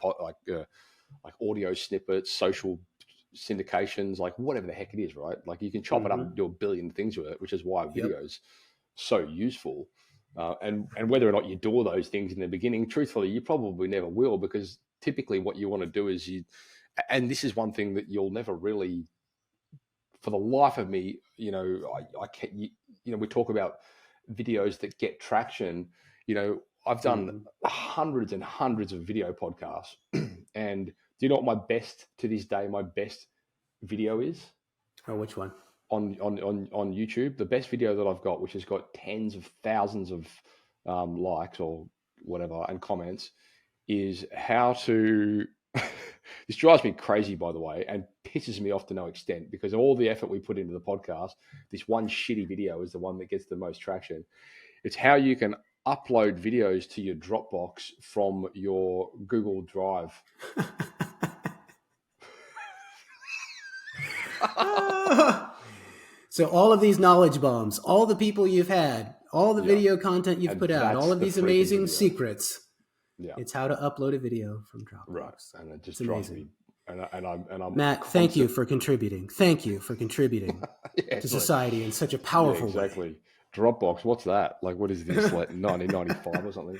like audio snippets, social syndications, like whatever the heck it is, right? Like you can chop it up and Mm-hmm. do a billion things with it, which is why Yep. videos so useful. And whether or not you do all those things in the beginning, truthfully, you probably never will, because typically what you want to do is and this is one thing that you'll never really, for the life of me, I can't, we talk about videos that get traction. I've done Mm-hmm. hundreds and hundreds of video podcasts, and do you know what to this day, my best video is? Oh, which one? On YouTube. The best video that I've got, which has got tens of thousands of likes or whatever and comments, is how to. This drives me crazy, by the way, and pisses me off to no extent, because of all the effort we put into the podcast. This one shitty video is the one that gets the most traction. It's how you can upload videos to your Dropbox from your Google Drive. So all of these knowledge bombs, all the people you've had, all the video content you've put out, all of these amazing secrets. Yeah, it's how to upload a video from Dropbox. Right, and it just drives me. And I'm Matt, thank you for contributing. Thank you for contributing to society in such a powerful way. Exactly. Dropbox, what's that? Like, what is this? Like 1995 or something?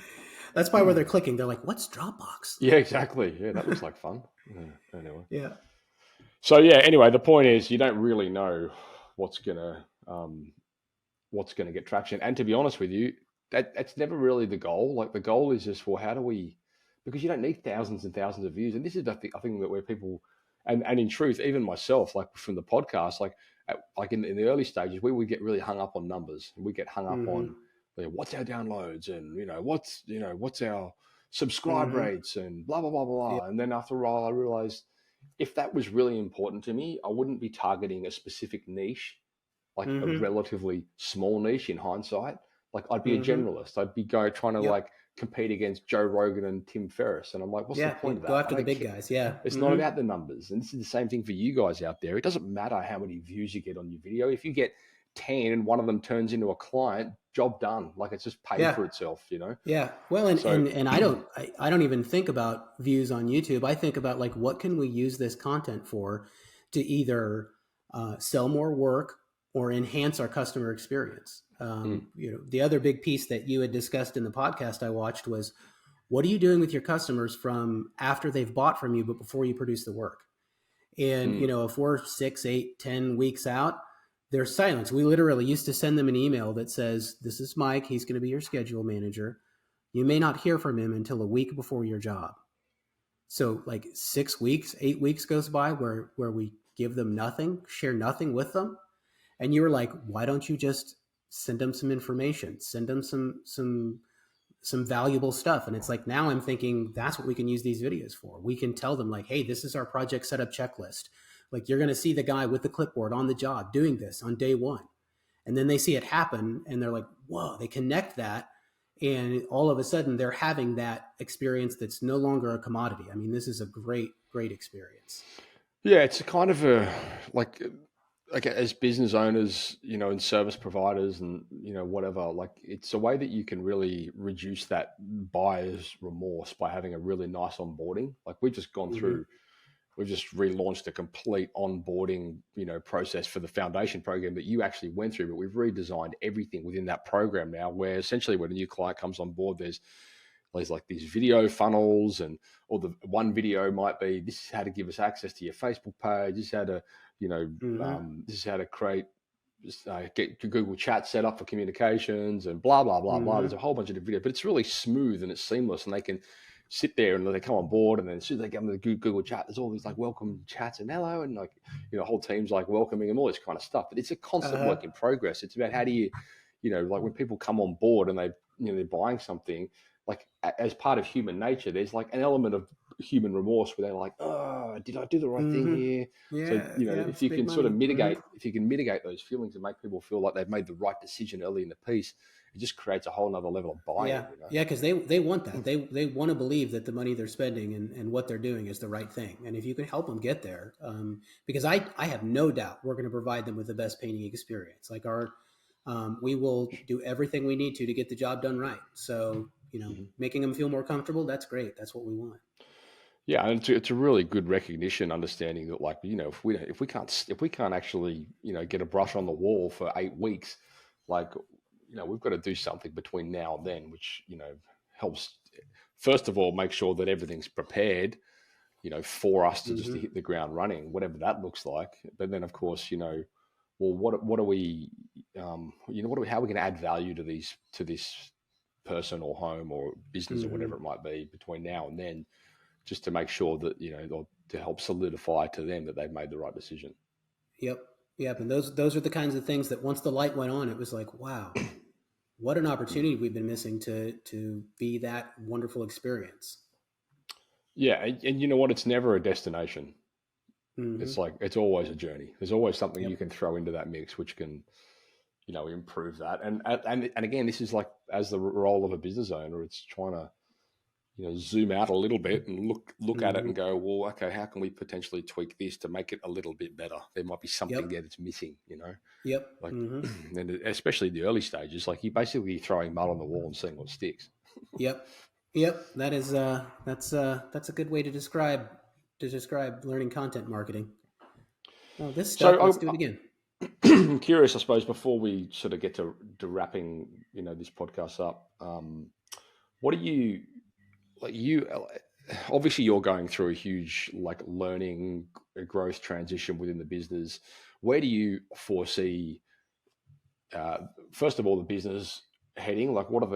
That's probably where they're clicking. They're like, "What's Dropbox?" Yeah, exactly. Yeah, that looks like fun. Anyway. Yeah. So anyway, the point is, you don't really know what's gonna get traction. And to be honest with you, that's never really the goal. Like the goal is just, well, how do we? Because you don't need thousands and thousands of views. And this is I think that where people, and in truth, even myself, like from the podcast, like in the early stages, we would get really hung up on numbers, and we get hung up on what's our downloads, and what's our subscribe rates, and blah blah blah blah. Yeah. And then after a while, I realized if that was really important to me, I wouldn't be targeting a specific niche, like a relatively small niche in hindsight. Like I'd be a generalist. I'd be trying to like compete against Joe Rogan and Tim Ferriss. And I'm like, what's the point of that? Go after the big guys. Yeah. It's not about the numbers. And this is the same thing for you guys out there. It doesn't matter how many views you get on your video. If you get 10 and one of them turns into a client, job done. Like it's just paid for itself, Yeah. Well, and I don't even think about views on YouTube. I think about like, what can we use this content for to either sell more work or enhance our customer experience. The other big piece that you had discussed in the podcast I watched was, what are you doing with your customers from after they've bought from you, but before you produce the work? And, if we're 6, 8, 10 weeks out, there's silence. We literally used to send them an email that says, "This is Mike. He's going to be your schedule manager. You may not hear from him until a week before your job." So like 6 weeks, 8 weeks goes by where we give them nothing, share nothing with them. And you were like, why don't you just send them some information, send them some valuable stuff? And it's like, now I'm thinking that's what we can use these videos for. We can tell them like, hey, this is our project setup checklist. Like you're going to see the guy with the clipboard on the job doing this on day one. And then they see it happen and they're like, whoa, they connect that. And all of a sudden they're having that experience that's no longer a commodity. I mean, this is a great, great experience. Yeah, it's a kind of like as business owners, and service providers and, whatever, like it's a way that you can really reduce that buyer's remorse by having a really nice onboarding. Like we've just gone through, we've just relaunched a complete onboarding, process for the foundation program that you actually went through, but we've redesigned everything within that program now, where essentially when a new client comes on board, there's like these video funnels, or the one video might be, this is how to give us access to your Facebook page. This is how to, this is how to create, get Google Chat set up for communications and blah, blah, blah, blah. There's a whole bunch of different videos, but it's really smooth and it's seamless, and they can sit there and they come on board, and then as soon as they get into the Google Chat, there's all these like welcome chats and hello, and like, whole teams like welcoming them, all this kind of stuff. But it's a constant work in progress. It's about how do you, like when people come on board and they're buying something, like as part of human nature, there's like an element of human remorse where they're like, oh, did I do the right thing Mm-hmm. here? So, Yeah, you know, yeah, if it's you big can sort of money. Mm-hmm. mitigate, if you can mitigate those feelings and make people feel like they've made the right decision early in the piece, it just creates a whole nother level of buy-in, Yeah, you know? yeah, because they want that. They want to believe that the money they're spending and what they're doing is the right thing. And if you can help them get there, because I have no doubt we're going to provide them with the best painting experience. Like we will do everything we need to get the job done right. So Mhm. making them feel more comfortable, that's great. That's what we want. Yeah, and it's a really good recognition, understanding that, like, you know, if we can't actually, you know, get a brush on the wall for 8 weeks, like, you know, we've got to do something between now and then, which, you know, helps. First of all, make sure that everything's prepared, you know, for us to just to Mm-hmm. hit the ground running, whatever that looks like. But then, of course, you know, well, what are we, you know, how are we going to add value to this person or home or business or Mm-hmm. whatever it might be between now and then, just to make sure that, you know, or to help solidify to them that they've made the right decision. Yep, yep. And those are the kinds of things that once the light went on, it was like, wow, what an opportunity we've been missing to be that wonderful experience. Yeah, and you know what? It's never a destination. Mm-hmm. It's like it's always a journey. There's always something you Yep. can throw into that mix which can, you know, improve that. And again, this is like, as the role of a business owner, it's trying to, you know, zoom out a little bit and look at it Mm-hmm. and go, well, okay, how can we potentially tweak this to make it a little bit better? There might be something Yep. there that's missing, you know, Yep. like, Mm-hmm. and especially the early stages, like you basically throwing mud on the wall and seeing what sticks. Yep. Yep. That's a good way to describe learning content marketing. Oh, this stuck. Let's So do it again. I'm curious, I suppose, before we sort of get to wrapping, you know, this podcast up, what do you, like, you obviously you're going through a huge, like, learning growth transition within the business. Where do you foresee, uh, first of all, the business heading? Like, what are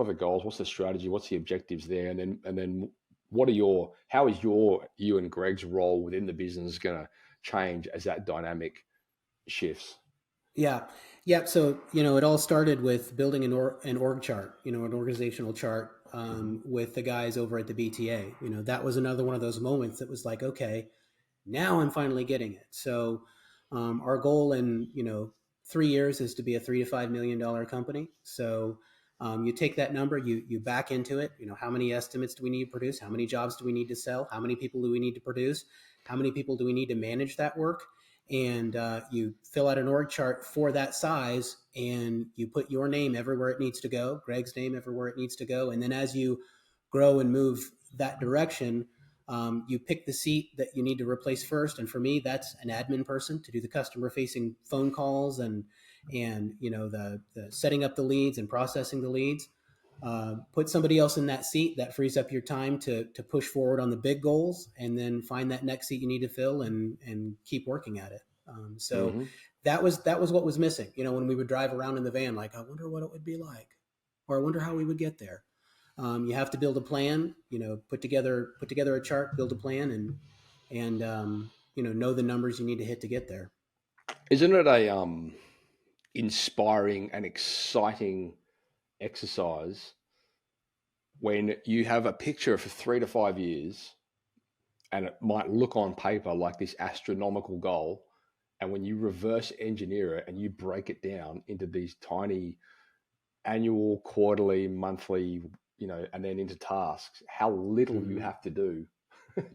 the goals? What's the strategy? What's the objectives there? And then what are your how is you and Greg's role within the business going to change as that dynamic shifts? Yeah. Yeah. So, it all started with building an org chart, an organizational chart Hmm. with the guys over at the BTA. That was another one of those moments that was like, okay, now I'm finally getting it. So, our goal in 3 years is to be a $3 to $5 million company. So, you take that number, you back into it. How many estimates do we need to produce? How many jobs do we need to sell? How many people do we need to produce? How many people do we need to manage that work? And you fill out an org chart for that size, and you put your name everywhere it needs to go, Greg's name everywhere it needs to go, and then as you grow and move that direction, you pick the seat that you need to replace first, and for me, that's an admin person to do the customer-facing phone calls and the setting up the leads and processing the leads. Put somebody else in that seat. That frees up your time to push forward on the big goals, and then find that next seat you need to fill and keep working at it. So Hmm. that was what was missing. When we would drive around in the van, like, I wonder what it would be like, or I wonder how we would get there. You have to build a plan. Put together a chart, build a plan, and know the numbers you need to hit to get there. Isn't it a inspiring and exciting exercise when you have a picture for 3 to 5 years and it might look on paper like this astronomical goal, and when you reverse engineer it and you break it down into these tiny annual, quarterly, monthly, you know, and then into tasks, how little you Mm-hmm. have to do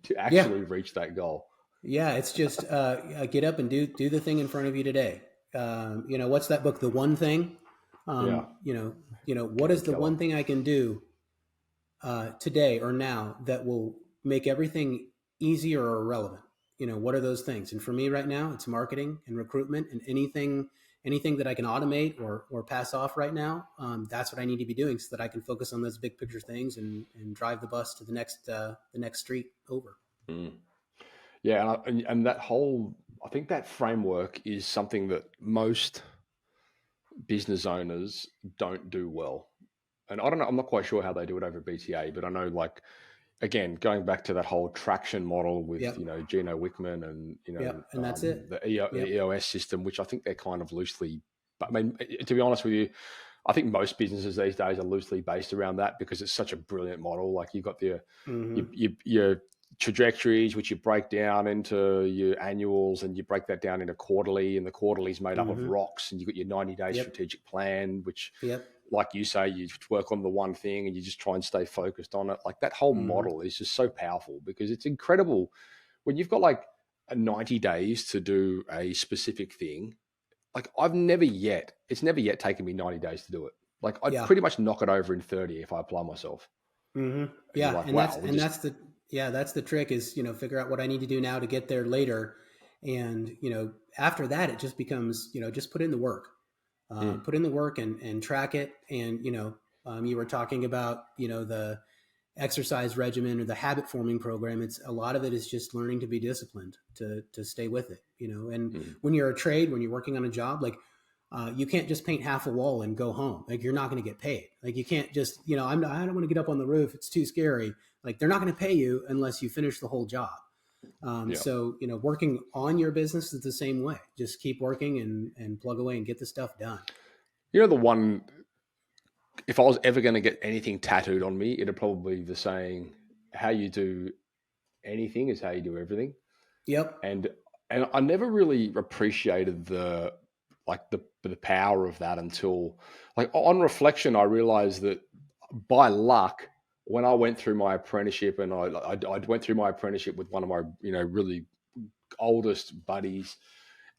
to Yeah, actually reach that goal. yeah. It's just get up and do the thing in front of you today. What's that book? The One Thing. Yeah, What Gary is the Keller. one thing I can do today or now that will make everything easier or irrelevant? What are those things? And for me right now, it's marketing and recruitment, and anything that I can automate or pass off right now. That's what I need to be doing so that I can focus on those big picture things and drive the bus to the next street over. Mm. Yeah, and that whole, I think that framework is something that most business owners don't do well. And I don't know, I'm not quite sure how they do it over BTA, but I know, like, again, going back to that whole traction model with, Yep. you know, Gino Wickman and, Yep. And that's it. the Yep. EOS system, which I think they're kind of loosely, but I mean, to be honest with you, I think most businesses these days are loosely based around that because it's such a brilliant model. Like you've got Mm-hmm. your trajectories, which you break down into your annuals, and you break that down into quarterly, and the quarterly is made up of Mm-hmm. rocks, and you've got your 90-day Yep. strategic plan, which, Yep. like you say, you work on the one thing and you just try and stay focused on it. Like that whole Mm-hmm. model is just so powerful because it's incredible when you've got like a 90 days to do a specific thing. Like it's never yet taken me 90 days to do it. Like I'd Yeah. pretty much knock it over in 30 if I apply myself. Mm-hmm. And you're Yeah. like, wow, we And just, that's the, yeah, that's the trick is, figure out what I need to do now to get there later. And, after that, it just becomes, just put in the work. mm, Put in the work and track it. And, you were talking about, the exercise regimen or the habit forming program. It's a lot of it is just learning to be disciplined to stay with it, and mm, when you're a trade, when you're working on a job, like, you can't just paint half a wall and go home. Like, you're not going to get paid. Like, you can't just, I don't want to get up on the roof. It's too scary. Like, they're not going to pay you unless you finish the whole job. yeah. So, working on your business is the same way. Just keep working and plug away and get the stuff done. You know, the one, if I was ever going to get anything tattooed on me, it'd probably be the saying, how you do anything is how you do everything. Yep. And, and I never really appreciated the power of that until, like, on reflection, I realized that by luck, when I went through my apprenticeship, and I went through my apprenticeship with one of my, really oldest buddies,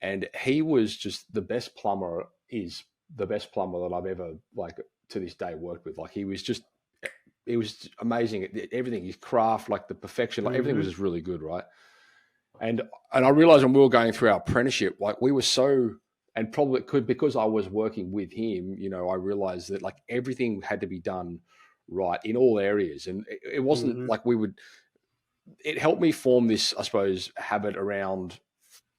and he was just the best plumber, is the best plumber that I've ever, like, to this day worked with. Like, he was amazing at everything, his craft, like the perfection, like everything was Mm-hmm. just really good, right? And I realized when we were going through our apprenticeship, like we were so, and probably could, because I was working with him, I realized that like everything had to be done right in all areas, and it wasn't Mm-hmm. like we would. It helped me form this, I suppose, habit around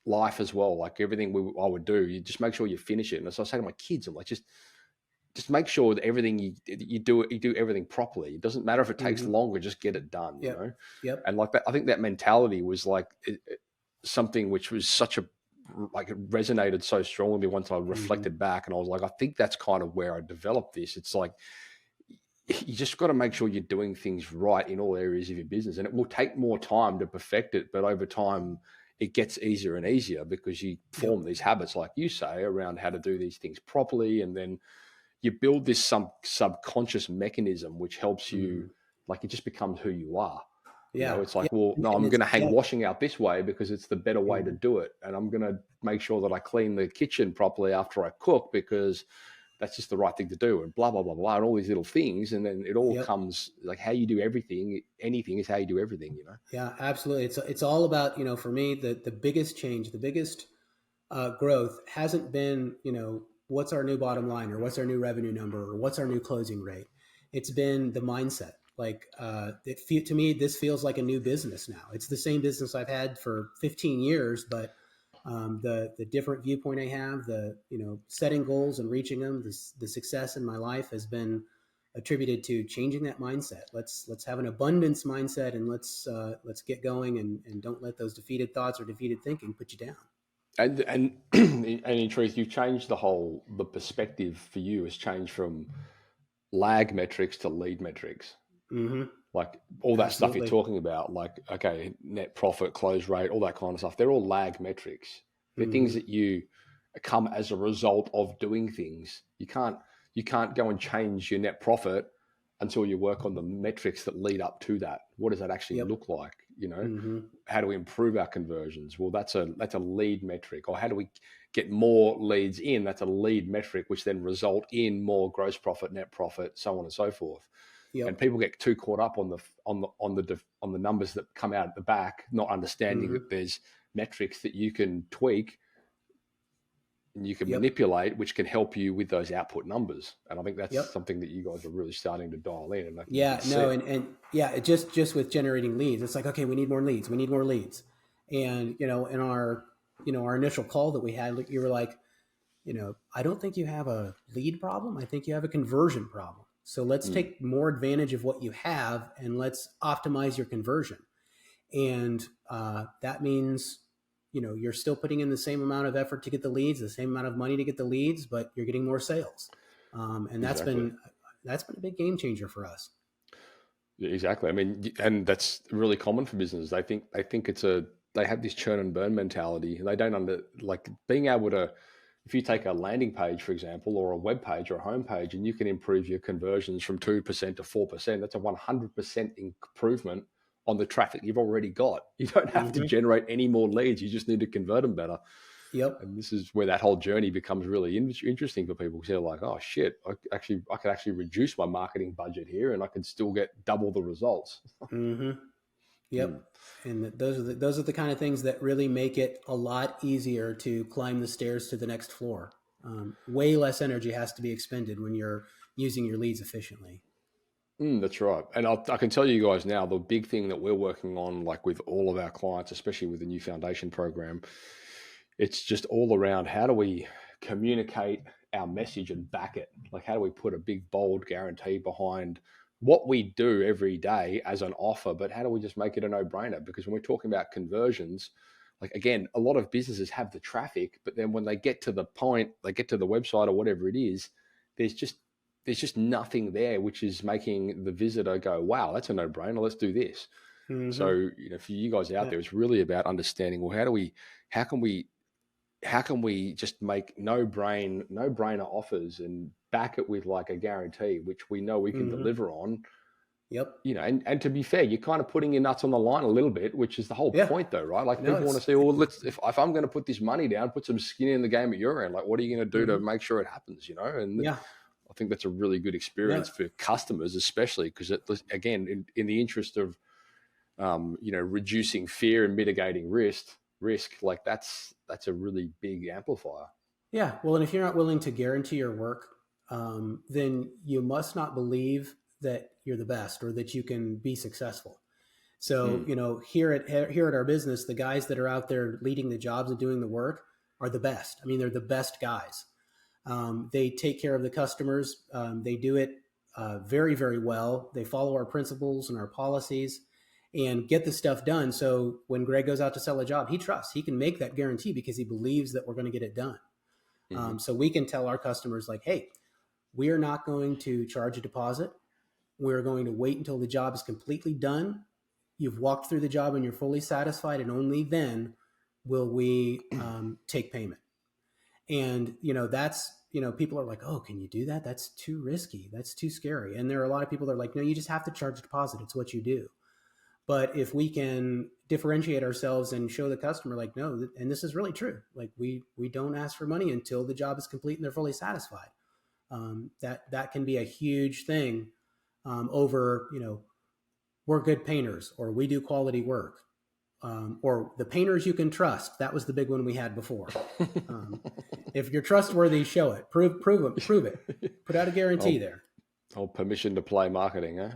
life as well. Like everything I would do, you just make sure you finish it. And so I say to my kids, I'm like, just make sure that everything you do everything properly. It doesn't matter if it takes Mm-hmm. longer, just get it done. Yep. Yep. And like that, I think that mentality was like something which was such a, like, it resonated so strongly once I Mm-hmm. reflected back, and I was like, I think that's kind of where I developed this. It's like you just got to make sure you're doing things right in all areas of your business, and it will take more time to perfect it, but over time it gets easier and easier because you Yep. form these habits, like you say, around how to do these things properly, and then you build this some subconscious mechanism which helps you, Mm-hmm. like it just becomes who you are. Yeah. It's Yeah. like, well, no, And I'm it's, going to hang yeah. washing out this way because it's the better way to Mm-hmm. do it, and I'm going to make sure that I clean the kitchen properly after I cook because that's just the right thing to do, and blah blah blah blah, and all these little things, and then it all Yep. comes, like, how you do everything. Anything is how you do everything. Yeah, absolutely. It's all about, for me, the biggest change, the biggest growth hasn't been, what's our new bottom line, or what's our new revenue number, or what's our new closing rate. It's been the mindset. Like, to me, this feels like a new business now. It's the same business I've had for 15 years, but the different viewpoint I have, the, setting goals and reaching them, the success in my life has been attributed to changing that mindset. Let's have an abundance mindset, and let's get going, and don't let those defeated thoughts or defeated thinking put you down. And and in truth, you've changed the perspective for you has changed from lag metrics to lead metrics. Mm-hmm. Like all that stuff you're Absolutely. talking about, like, okay, net profit, close rate, all that kind of stuff, they're all lag metrics. They're things Mm-hmm. that you come as a result of doing things. You can't go and change your net profit until you work on the metrics that lead up to that. What does that actually Yep. look like? Mm-hmm. How do we improve our conversions? Well, that's a lead metric. Or how do we get more leads in? That's a lead metric, which then result in more gross profit, net profit, so on and so forth. And Yep. people get too caught up on the numbers that come out at the back, not understanding Mm-hmm. that there's metrics that you can tweak and you can Yep. manipulate, which can help you with those output numbers. And I think that's Yep. something that you guys are really starting to dial in, and I think you can Yeah. see No. it. And yeah, just with generating leads, it's like, okay, we need more leads. We need more leads. And, in our, our initial call that we had, you were like, I don't think you have a lead problem. I think you have a conversion problem. So let's Mm. take more advantage of what you have, and let's optimize your conversion. And that means, you're still putting in the same amount of effort to get the leads, the same amount of money to get the leads, but you're getting more sales. And Exactly. that's been a big game changer for us. Yeah, exactly. I mean, and that's really common for businesses. They think they have this churn and burn mentality. They don't like being able to, if you take a landing page, for example, or a web page or a home page, and you can improve your conversions from 2% to 4%, that's a 100% improvement on the traffic you've already got. You don't have to Mm-hmm. generate any more leads. You just need to convert them better. Yep. And this is where that whole journey becomes really interesting for people, because they're like, oh shit, I could actually reduce my marketing budget here and I could still get double the results. Mm-hmm. Hmm. Yep. And those are the kind of things that really make it a lot easier to climb the stairs to the next floor. Way less energy has to be expended when you're using your leads efficiently. That's right. And I can tell you guys now, the big thing that we're working on, like with all of our clients, especially with the new foundation program, it's just all around how do we communicate our message and back it? Like, how do we put a big, bold guarantee behind what we do every day as an offer, but how do we just make it a no brainer? Because when we're talking about conversions, like, again, a lot of businesses have the traffic, but then when they get to the point, they get to the website or whatever it is, there's just there's just nothing there which is making the visitor go, wow, that's a no brainer. Let's do this. So, Mm-hmm. for you guys out Yeah. there, it's really about understanding, well, how can we, just make no brainer offers and back it with like a guarantee, which we know we can Mm-hmm. deliver on, Yep. and to be fair, you're kind of putting your nuts on the line a little bit, which is the whole Yeah. point though, right? Like, No, people want to it's say, well, if I'm going to put this money down, put some skin in the game at your end. Like, what are you going to do to mm-hmm. make sure it happens, And Yeah. I think that's a really good No. experience for customers, especially because, again, in the interest of reducing fear and mitigating risk, like that's a really big amplifier. Yeah. Well, and if you're not willing to guarantee your work, then you must not believe that you're the best or that you can be successful. So, Mm, here at our business, the guys that are out there leading the jobs and doing the work are the best. I mean, they're the best guys. They take care of the customers. They do it very, very well. They follow our principles and our policies and get the stuff done. So when Greg goes out to sell a job, he trusts he can make that guarantee because he believes that we're going to get it done. hmm So we can tell our customers like, hey, we are not going to charge a deposit. We're going to wait until the job is completely done. You've walked through the job and you're fully satisfied, and only then will we take payment. And that's people are like, oh, can you do that? That's too risky. That's too scary. And there are a lot of people that are like, no, you just have to charge a deposit. It's what you do. But if we can differentiate ourselves and show the customer like, no, and this is really true, like we don't ask for money until the job is complete and they're fully satisfied. That can be a huge thing over we're good painters or we do quality work, or the painters you can trust. That was the big one we had before. Um, if you're trustworthy, show it. Prove it. Put out a guarantee oh, there. permission to play marketing, eh?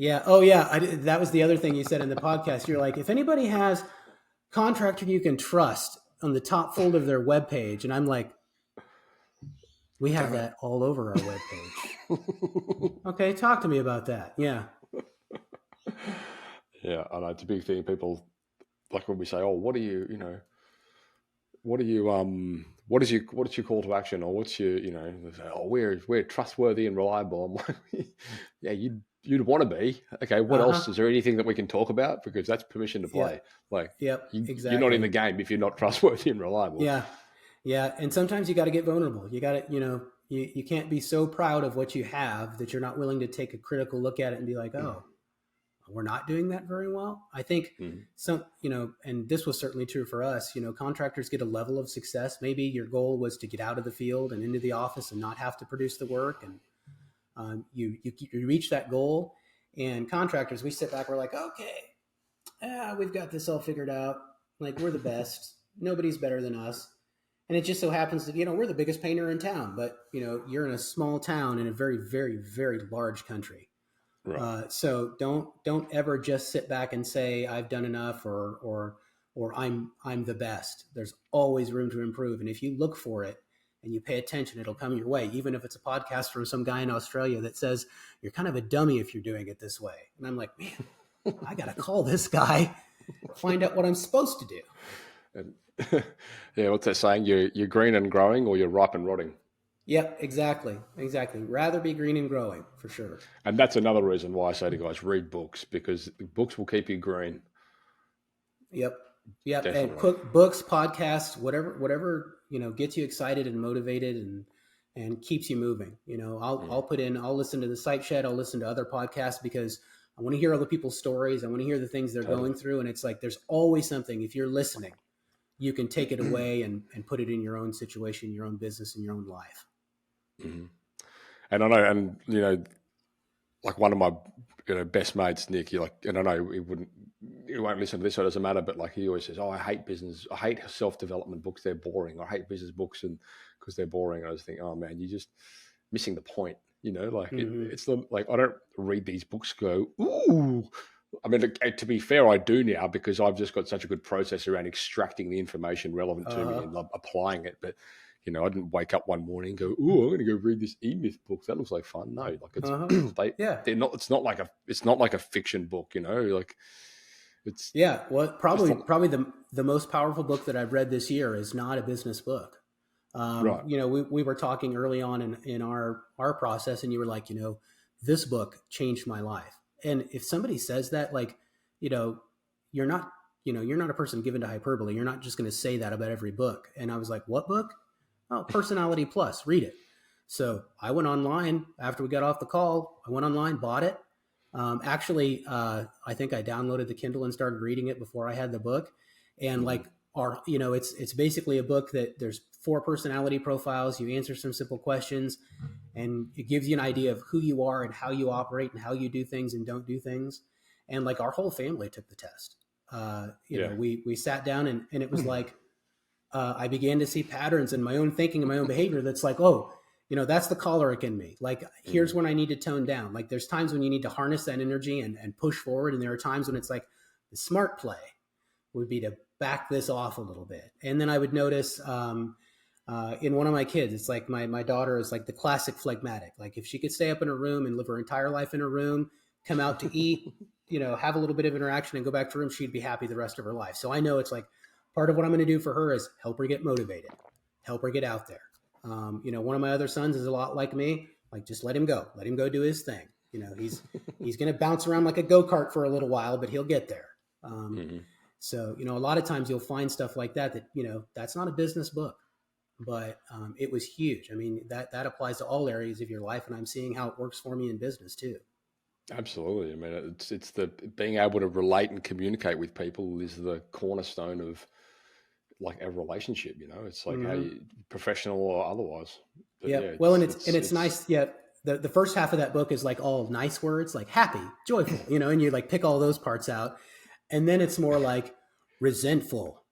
Yeah. Oh, yeah. That was the other thing you said in the podcast. You're like, if anybody has contractor you can trust on the top folder of their webpage, and I'm like, we have Damn that all over our webpage. Okay, talk to me about that. Yeah. Yeah, I know it's a big thing. People, like, when we say, oh, what are you, what are you what's your call to action, or what's your, they say, oh, we're trustworthy and reliable. I'm like, yeah, you'd want to be. Okay, what Uh else? huh. Is there anything that we can talk about? Because that's permission to Yep. play. Like, Yep. you're not in the Exactly. game if you're not trustworthy and reliable. Yeah. Yeah. And sometimes you got to get vulnerable. You got to, you can't be so proud of what you have that you're not willing to take a critical look at it and be like, oh, we're not doing that very well. I think Mhm. and this was certainly true for us, contractors get a level of success. Maybe your goal was to get out of the field and into the office and not have to produce the work. And you reach that goal. And contractors, we sit back, we're like, okay, we've got this all figured out. Like, we're the best. Nobody's better than us. And it just so happens that, we're the biggest painter in town, but, you're in a small town in a very, very, very large country. Right. So don't ever just sit back and say I've done enough or I'm the best. There's always room to improve, and if you look for it and you pay attention, it'll come your way. Even if it's a podcast from some guy in Australia that says you're kind of a dummy if you're doing it this way, and I'm like, man, I gotta call this guy, find out what I'm supposed to do. And yeah, what's that saying? You're green and growing, or you're ripe and rotting. Yep, exactly. Exactly. Rather be green and growing for sure. And that's another reason why I say to guys, read books, because books will keep you green. Yep. Yep. And Definitely. books, podcasts, whatever, gets you excited and motivated and keeps you moving. Mm, I'll listen to the Site Shed. I'll listen to other podcasts because I want to hear other people's stories. I want to hear the things they're totally. going through. And it's like, there's always something, if you're listening, you can take it away and put it in your own situation, your own business, and your own life. Hmm. And I know, and like one of my best mates, Nick. You like, and I know he won't listen to this, so it doesn't matter. But like he always says, "Oh, I hate business. I hate self development books. They're boring. I hate business books, and because they're boring." I just think, "Oh man, you're just missing the point." Like Mm-hmm. it's not like I don't read these books. Go, ooh. I mean, to be fair, I do now because I've just got such a good process around extracting the information relevant to me Uh-huh. and applying it. But I didn't wake up one morning and go, "Oh, I'm going to go read this E-Myth book. That looks like fun." No, like it's Uh-huh. they Yeah. they're not. It's not like a fiction book. Like it's Yeah. Well, just probably the most powerful book that I've read this year is not a business book. right. We were talking early on in our process, and you were like, this book changed my life. And if somebody says that, like, you know, you're not, you're not a person given to hyperbole. You're not just going to say that about every book. And I was like, what book? Oh, Personality Plus. Read it. So I went online after we got off the call. I went online, bought it. I think I downloaded the Kindle and started reading it before I had the book. And Mm-hmm. like, it's basically a book that there's 4 personality profiles. You answer some simple questions, and it gives you an idea of who you are and how you operate and how you do things and don't do things. And like our whole family took the test. Yeah. We sat down, and it was like, I began to see patterns in my own thinking and my own behavior. That's like, oh, that's the choleric in me. Like, Mm-hmm. here's when I need to tone down. Like, there's times when you need to harness that energy and push forward. And there are times when it's like the smart play would be to back this off a little bit. And then I would notice in one of my kids, it's like my daughter is like the classic phlegmatic. Like, if she could stay up in her room and live her entire life in her room, come out to eat, have a little bit of interaction and go back to her room, she'd be happy the rest of her life. So I know it's like part of what I'm going to do for her is help her get motivated, help her get out there. One of my other sons is a lot like me. Like, just let him go do his thing. He's going to bounce around like a go-kart for a little while, but he'll get there. Mm-hmm. So, a lot of times you'll find stuff like that, that's not a business book, but it was huge. I mean, that applies to all areas of your life, and I'm seeing how it works for me in business too. Absolutely. I mean, it's the being able to relate and communicate with people is the cornerstone of like a relationship. It's like how Mm-hmm. you professional or otherwise. But yeah, Yep. Well, and it's it's nice. Yeah. The first half of that book is like all nice words, like happy, joyful, and you like pick all those parts out. And then it's more like resentful,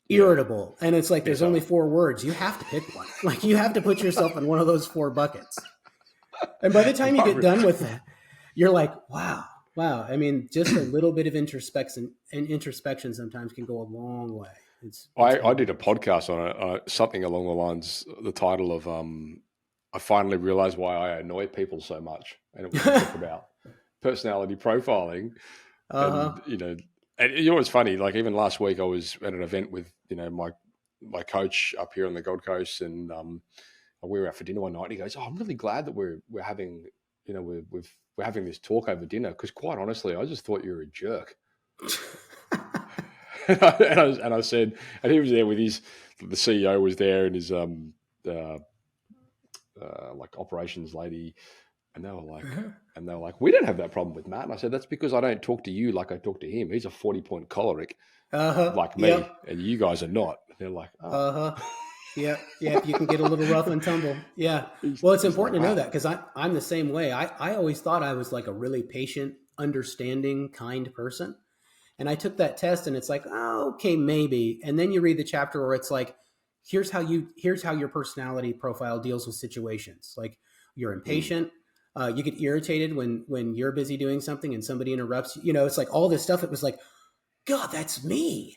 yeah, irritable. And it's like there's only bitter. 4 words. You have to pick one. Like, you have to put yourself in one of those 4 buckets. And by the time you get done with that, you're like, wow, wow. I mean, just a little bit of introspection sometimes can go a long way. It's I did a wonderful. podcast on it, something along the lines, the title of I finally realized why I annoy people so much, and it was a book about personality profiling. Uh-huh. And and it's funny, like even last week I was at an event with my coach up here on the Gold Coast, and we were out for dinner one night, and he goes, "Oh, I'm really glad that we're having we're having this talk over dinner, because quite honestly I just thought you were a jerk." And I said, and he was there with the CEO was there, and his uh, like operations lady, and they were like, "We don't have that problem with Matt." And I said, "That's because I don't talk to you like I talk to him. He's a 40-point choleric Uh-huh. like me, Yep. and you guys are not." And they're like, "Oh." Uh-huh. Yep. Yep. You can get a little rough and tumble. Yeah. he's, Well, it's he's like, important to know "Wow." that because I'm the same way. I always thought I was like a really patient, understanding, kind person. And I took that test, and it's like, oh, okay, maybe. And then you read the chapter where it's like, here's how your personality profile deals with situations. Like, you're Mm, impatient. You get irritated when you're busy doing something and somebody interrupts you. It's like all this stuff. It was like, God, that's me.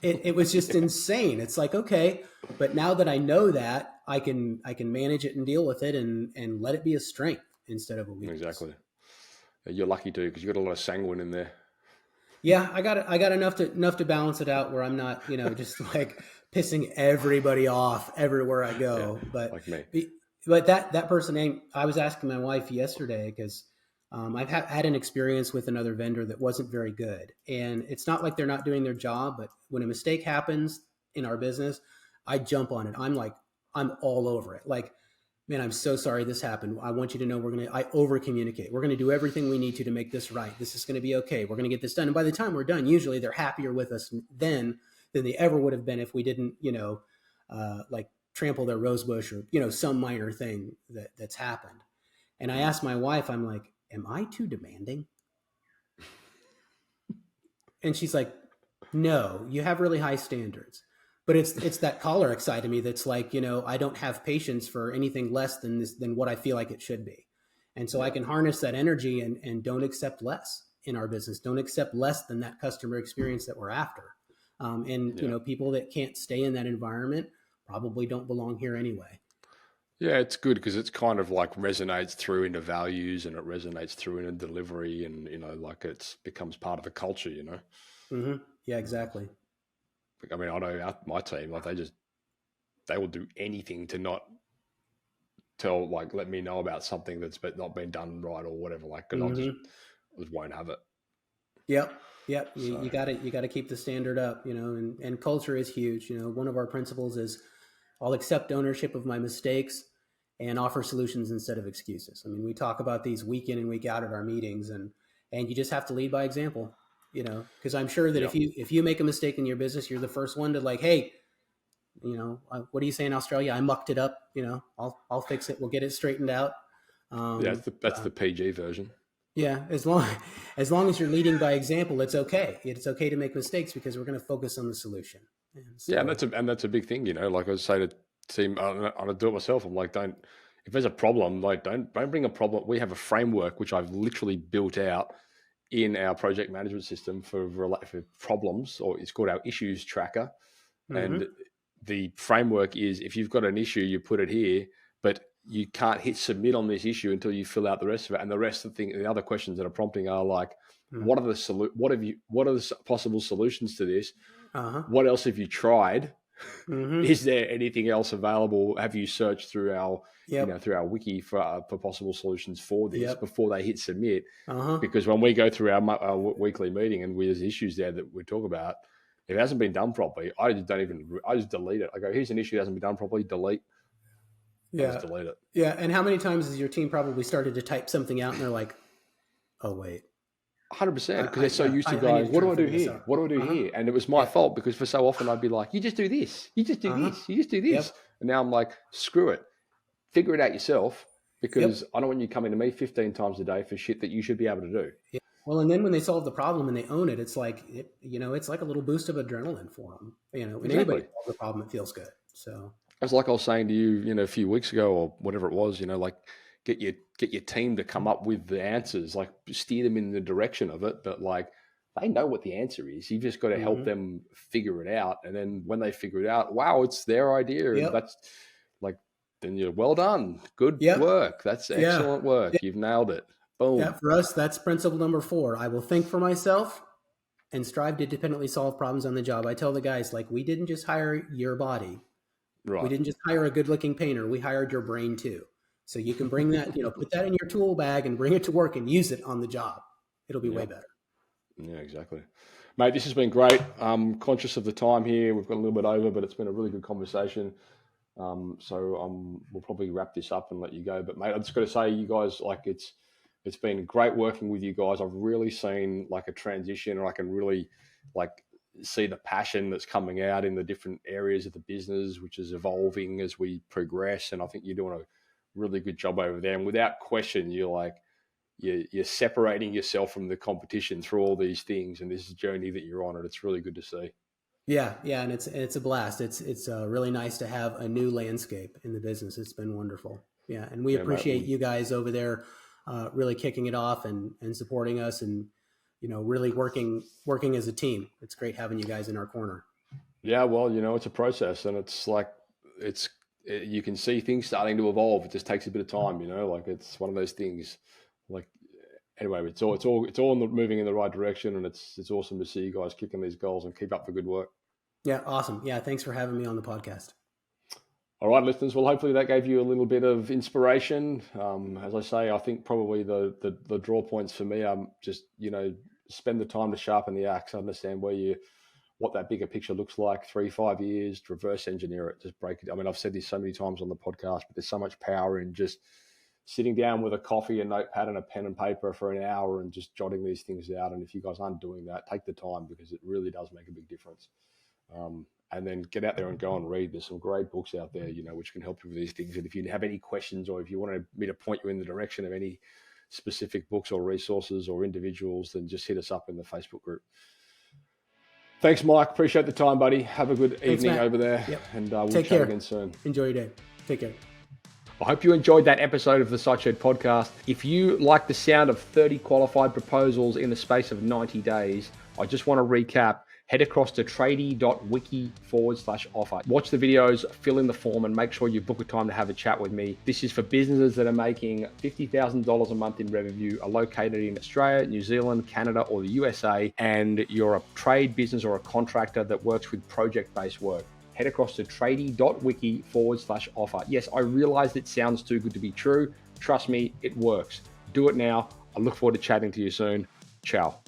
It was just yeah, insane. It's like, okay, but now that I know that, I can manage it and deal with it and let it be a strength instead of a weakness. exactly. You're lucky too, because you got a lot of sanguine in there. Yeah, I got enough to balance it out where I'm not, just like pissing everybody off everywhere I Yeah, go. But like me. but that person ain't. I was asking my wife yesterday because I've had an experience with another vendor that wasn't very good, and it's not like they're not doing their job, but when a mistake happens in our business, I jump on it. I'm all over it. Like, man, I'm so sorry this happened. I want you to know I over communicate. We're gonna do everything we need to make this right. This is gonna be okay. We're gonna get this done. And by the time we're done, usually they're happier with us then than they ever would have been if we didn't, like trample their rose bush or, some minor thing that's happened. And I asked my wife, I'm like, am I too demanding? And she's like, no, you have really high standards. But it's that choleric side of me that's like, I don't have patience for anything less than what I feel like it should be. And so I Yeah. can harness that energy and don't accept less in our business. Don't accept less than that customer experience that we're after. Yeah. People that can't stay in that environment probably don't belong here anyway. Yeah, it's good because it's kind of like resonates through into values and it resonates through into delivery and, like it's becomes part of the culture. Mm-hmm. Yeah, exactly. I mean, I know my team, like they will do anything to not let me know about something that's not been done right or whatever, like, because Mm-hmm. I just won't have it. Yep. Yep. You, So, you got to you got to keep the standard up, and culture is huge. One of our principles is I'll accept ownership of my mistakes and offer solutions instead of excuses. I mean, we talk about these week in and week out at our meetings, and you just have to lead by example, because I'm sure that yeah. if you make a mistake in your business, you're the first one to like, hey, what do you say in Australia? I mucked it up. I'll fix it. We'll get it straightened out. Yeah, Um, that's the PG version. yeah, as long as you're leading by example, it's okay. It's okay to make mistakes because we're going to focus on the solution. And Yeah, and so, that's a big thing, Like I say to team, I do it myself. I'm like, don't if there's a problem, like don't bring a problem. We have a framework which I've literally built out in our project management system for problems, or it's called our issues tracker. And mm-hmm, the framework is if you've got an issue, you put it here, but you can't hit submit on this issue until you fill out the rest of it. And the rest of the other questions that are prompting are like, mm-hmm, what are the possible solutions to this? uh-huh, What else have you tried? mm-hmm, Is there anything else available? Have you searched through yep, through our wiki for possible solutions for this yep, before they hit submit? uh-huh, Because when we go through our weekly meeting and there's issues there that we talk about, if it hasn't been done properly, I just delete it. I go, here's an issue that hasn't been done properly, delete. I just yeah, delete it. yeah. And how many times has your team probably started to type something out and they're like, "Oh wait, 100% because they're so yeah, used to I need going, to what try do to I do figure this here? out." What do I do Uh huh. here? And it was my Yeah. fault because for so often I'd be like, you just do this, you just do Uh huh. this, you just do this. Yep. And now I'm like, screw it. Figure it out yourself because Yep. I don't want you coming to me 15 times a day for shit that you should be able to do. Yeah. Well, and then when they solve the problem and they own it, it's like it's like a little boost of adrenaline for them. When anybody Exactly. solves a problem, it feels good. So. It's like I was saying to you, a few weeks ago or whatever it was, like get your team to come up with the answers, like steer them in the direction of it, but like they know what the answer is. You just got to help Mm-hmm. them figure it out, and then when they figure it out, wow, it's their idea, and Yep. that's like, then you're well done, good Yep. work, that's Yeah. excellent work, you've nailed it, Yeah. boom. For us, that's principle number 4. I will think for myself and strive to independently solve problems on the job. I tell the guys, like, we didn't just hire your body. We Right. didn't just hire a good looking painter. We hired your brain too. So you can bring that, put that in your tool bag and bring it to work and use it on the job. It'll be way Yeah. better. Yeah, exactly. Mate, this has been great. I'm conscious of the time here. We've got a little bit over, but it's been a really good conversation. We'll probably wrap this up and let you go. But mate, I just got to say, you guys, like it's been great working with you guys. I've really seen like a transition, and I can really like see the passion that's coming out in the different areas of the business, which is evolving as we progress. And I think you're doing a really good job over there. And without question, you're separating yourself from the competition through all these things and this journey that you're on, and it's really good to see. Yeah, yeah, and it's a blast. It's really nice to have a new landscape in the business. It's been wonderful. Yeah, and we Yeah, mate. appreciate you guys over there, really kicking it off and supporting us, and really working as a team. It's great having you guys in our corner. Yeah, well, it's a process, and it's like you can see things starting to evolve. It just takes a bit of time, like it's one of those things. Like anyway, it's all moving in the right direction, and it's awesome to see you guys kicking these goals and keep up the good work. Yeah, awesome. Yeah, thanks for having me on the podcast. All right, listeners. Well, hopefully that gave you a little bit of inspiration. As I say, I think probably the draw points for me are just, spend the time to sharpen the axe, understand what that bigger picture looks like 3-5 years, reverse engineer it, just break it. I mean, I've said this so many times on the podcast, but there's so much power in just sitting down with a coffee, a notepad, and a pen and paper for an hour and just jotting these things out. And if you guys aren't doing that, take the time, because it really does make a big difference. And then get out there and go and read. There's some great books out there, which can help you with these things. And if you have any questions, or if you want me to point you in the direction of any specific books or resources or individuals, then just hit us up in the Facebook group. Thanks, Mike. Appreciate the time, buddy. Have a good evening over there. Yep. And we'll Take chat care. again soon. Enjoy your day. Take care. I hope you enjoyed that episode of the SiteShed podcast. If you like the sound of 30 qualified proposals in the space of 90 days, I just want to recap. Head across to tradie.wiki/offer. Watch the videos, fill in the form, and make sure you book a time to have a chat with me. This is for businesses that are making $50,000 a month in revenue, are located in Australia, New Zealand, Canada, or the USA, and you're a trade business or a contractor that works with project-based work. Head across to tradie.wiki/offer. Yes, I realize it sounds too good to be true. Trust me, it works. Do it now. I look forward to chatting to you soon. Ciao.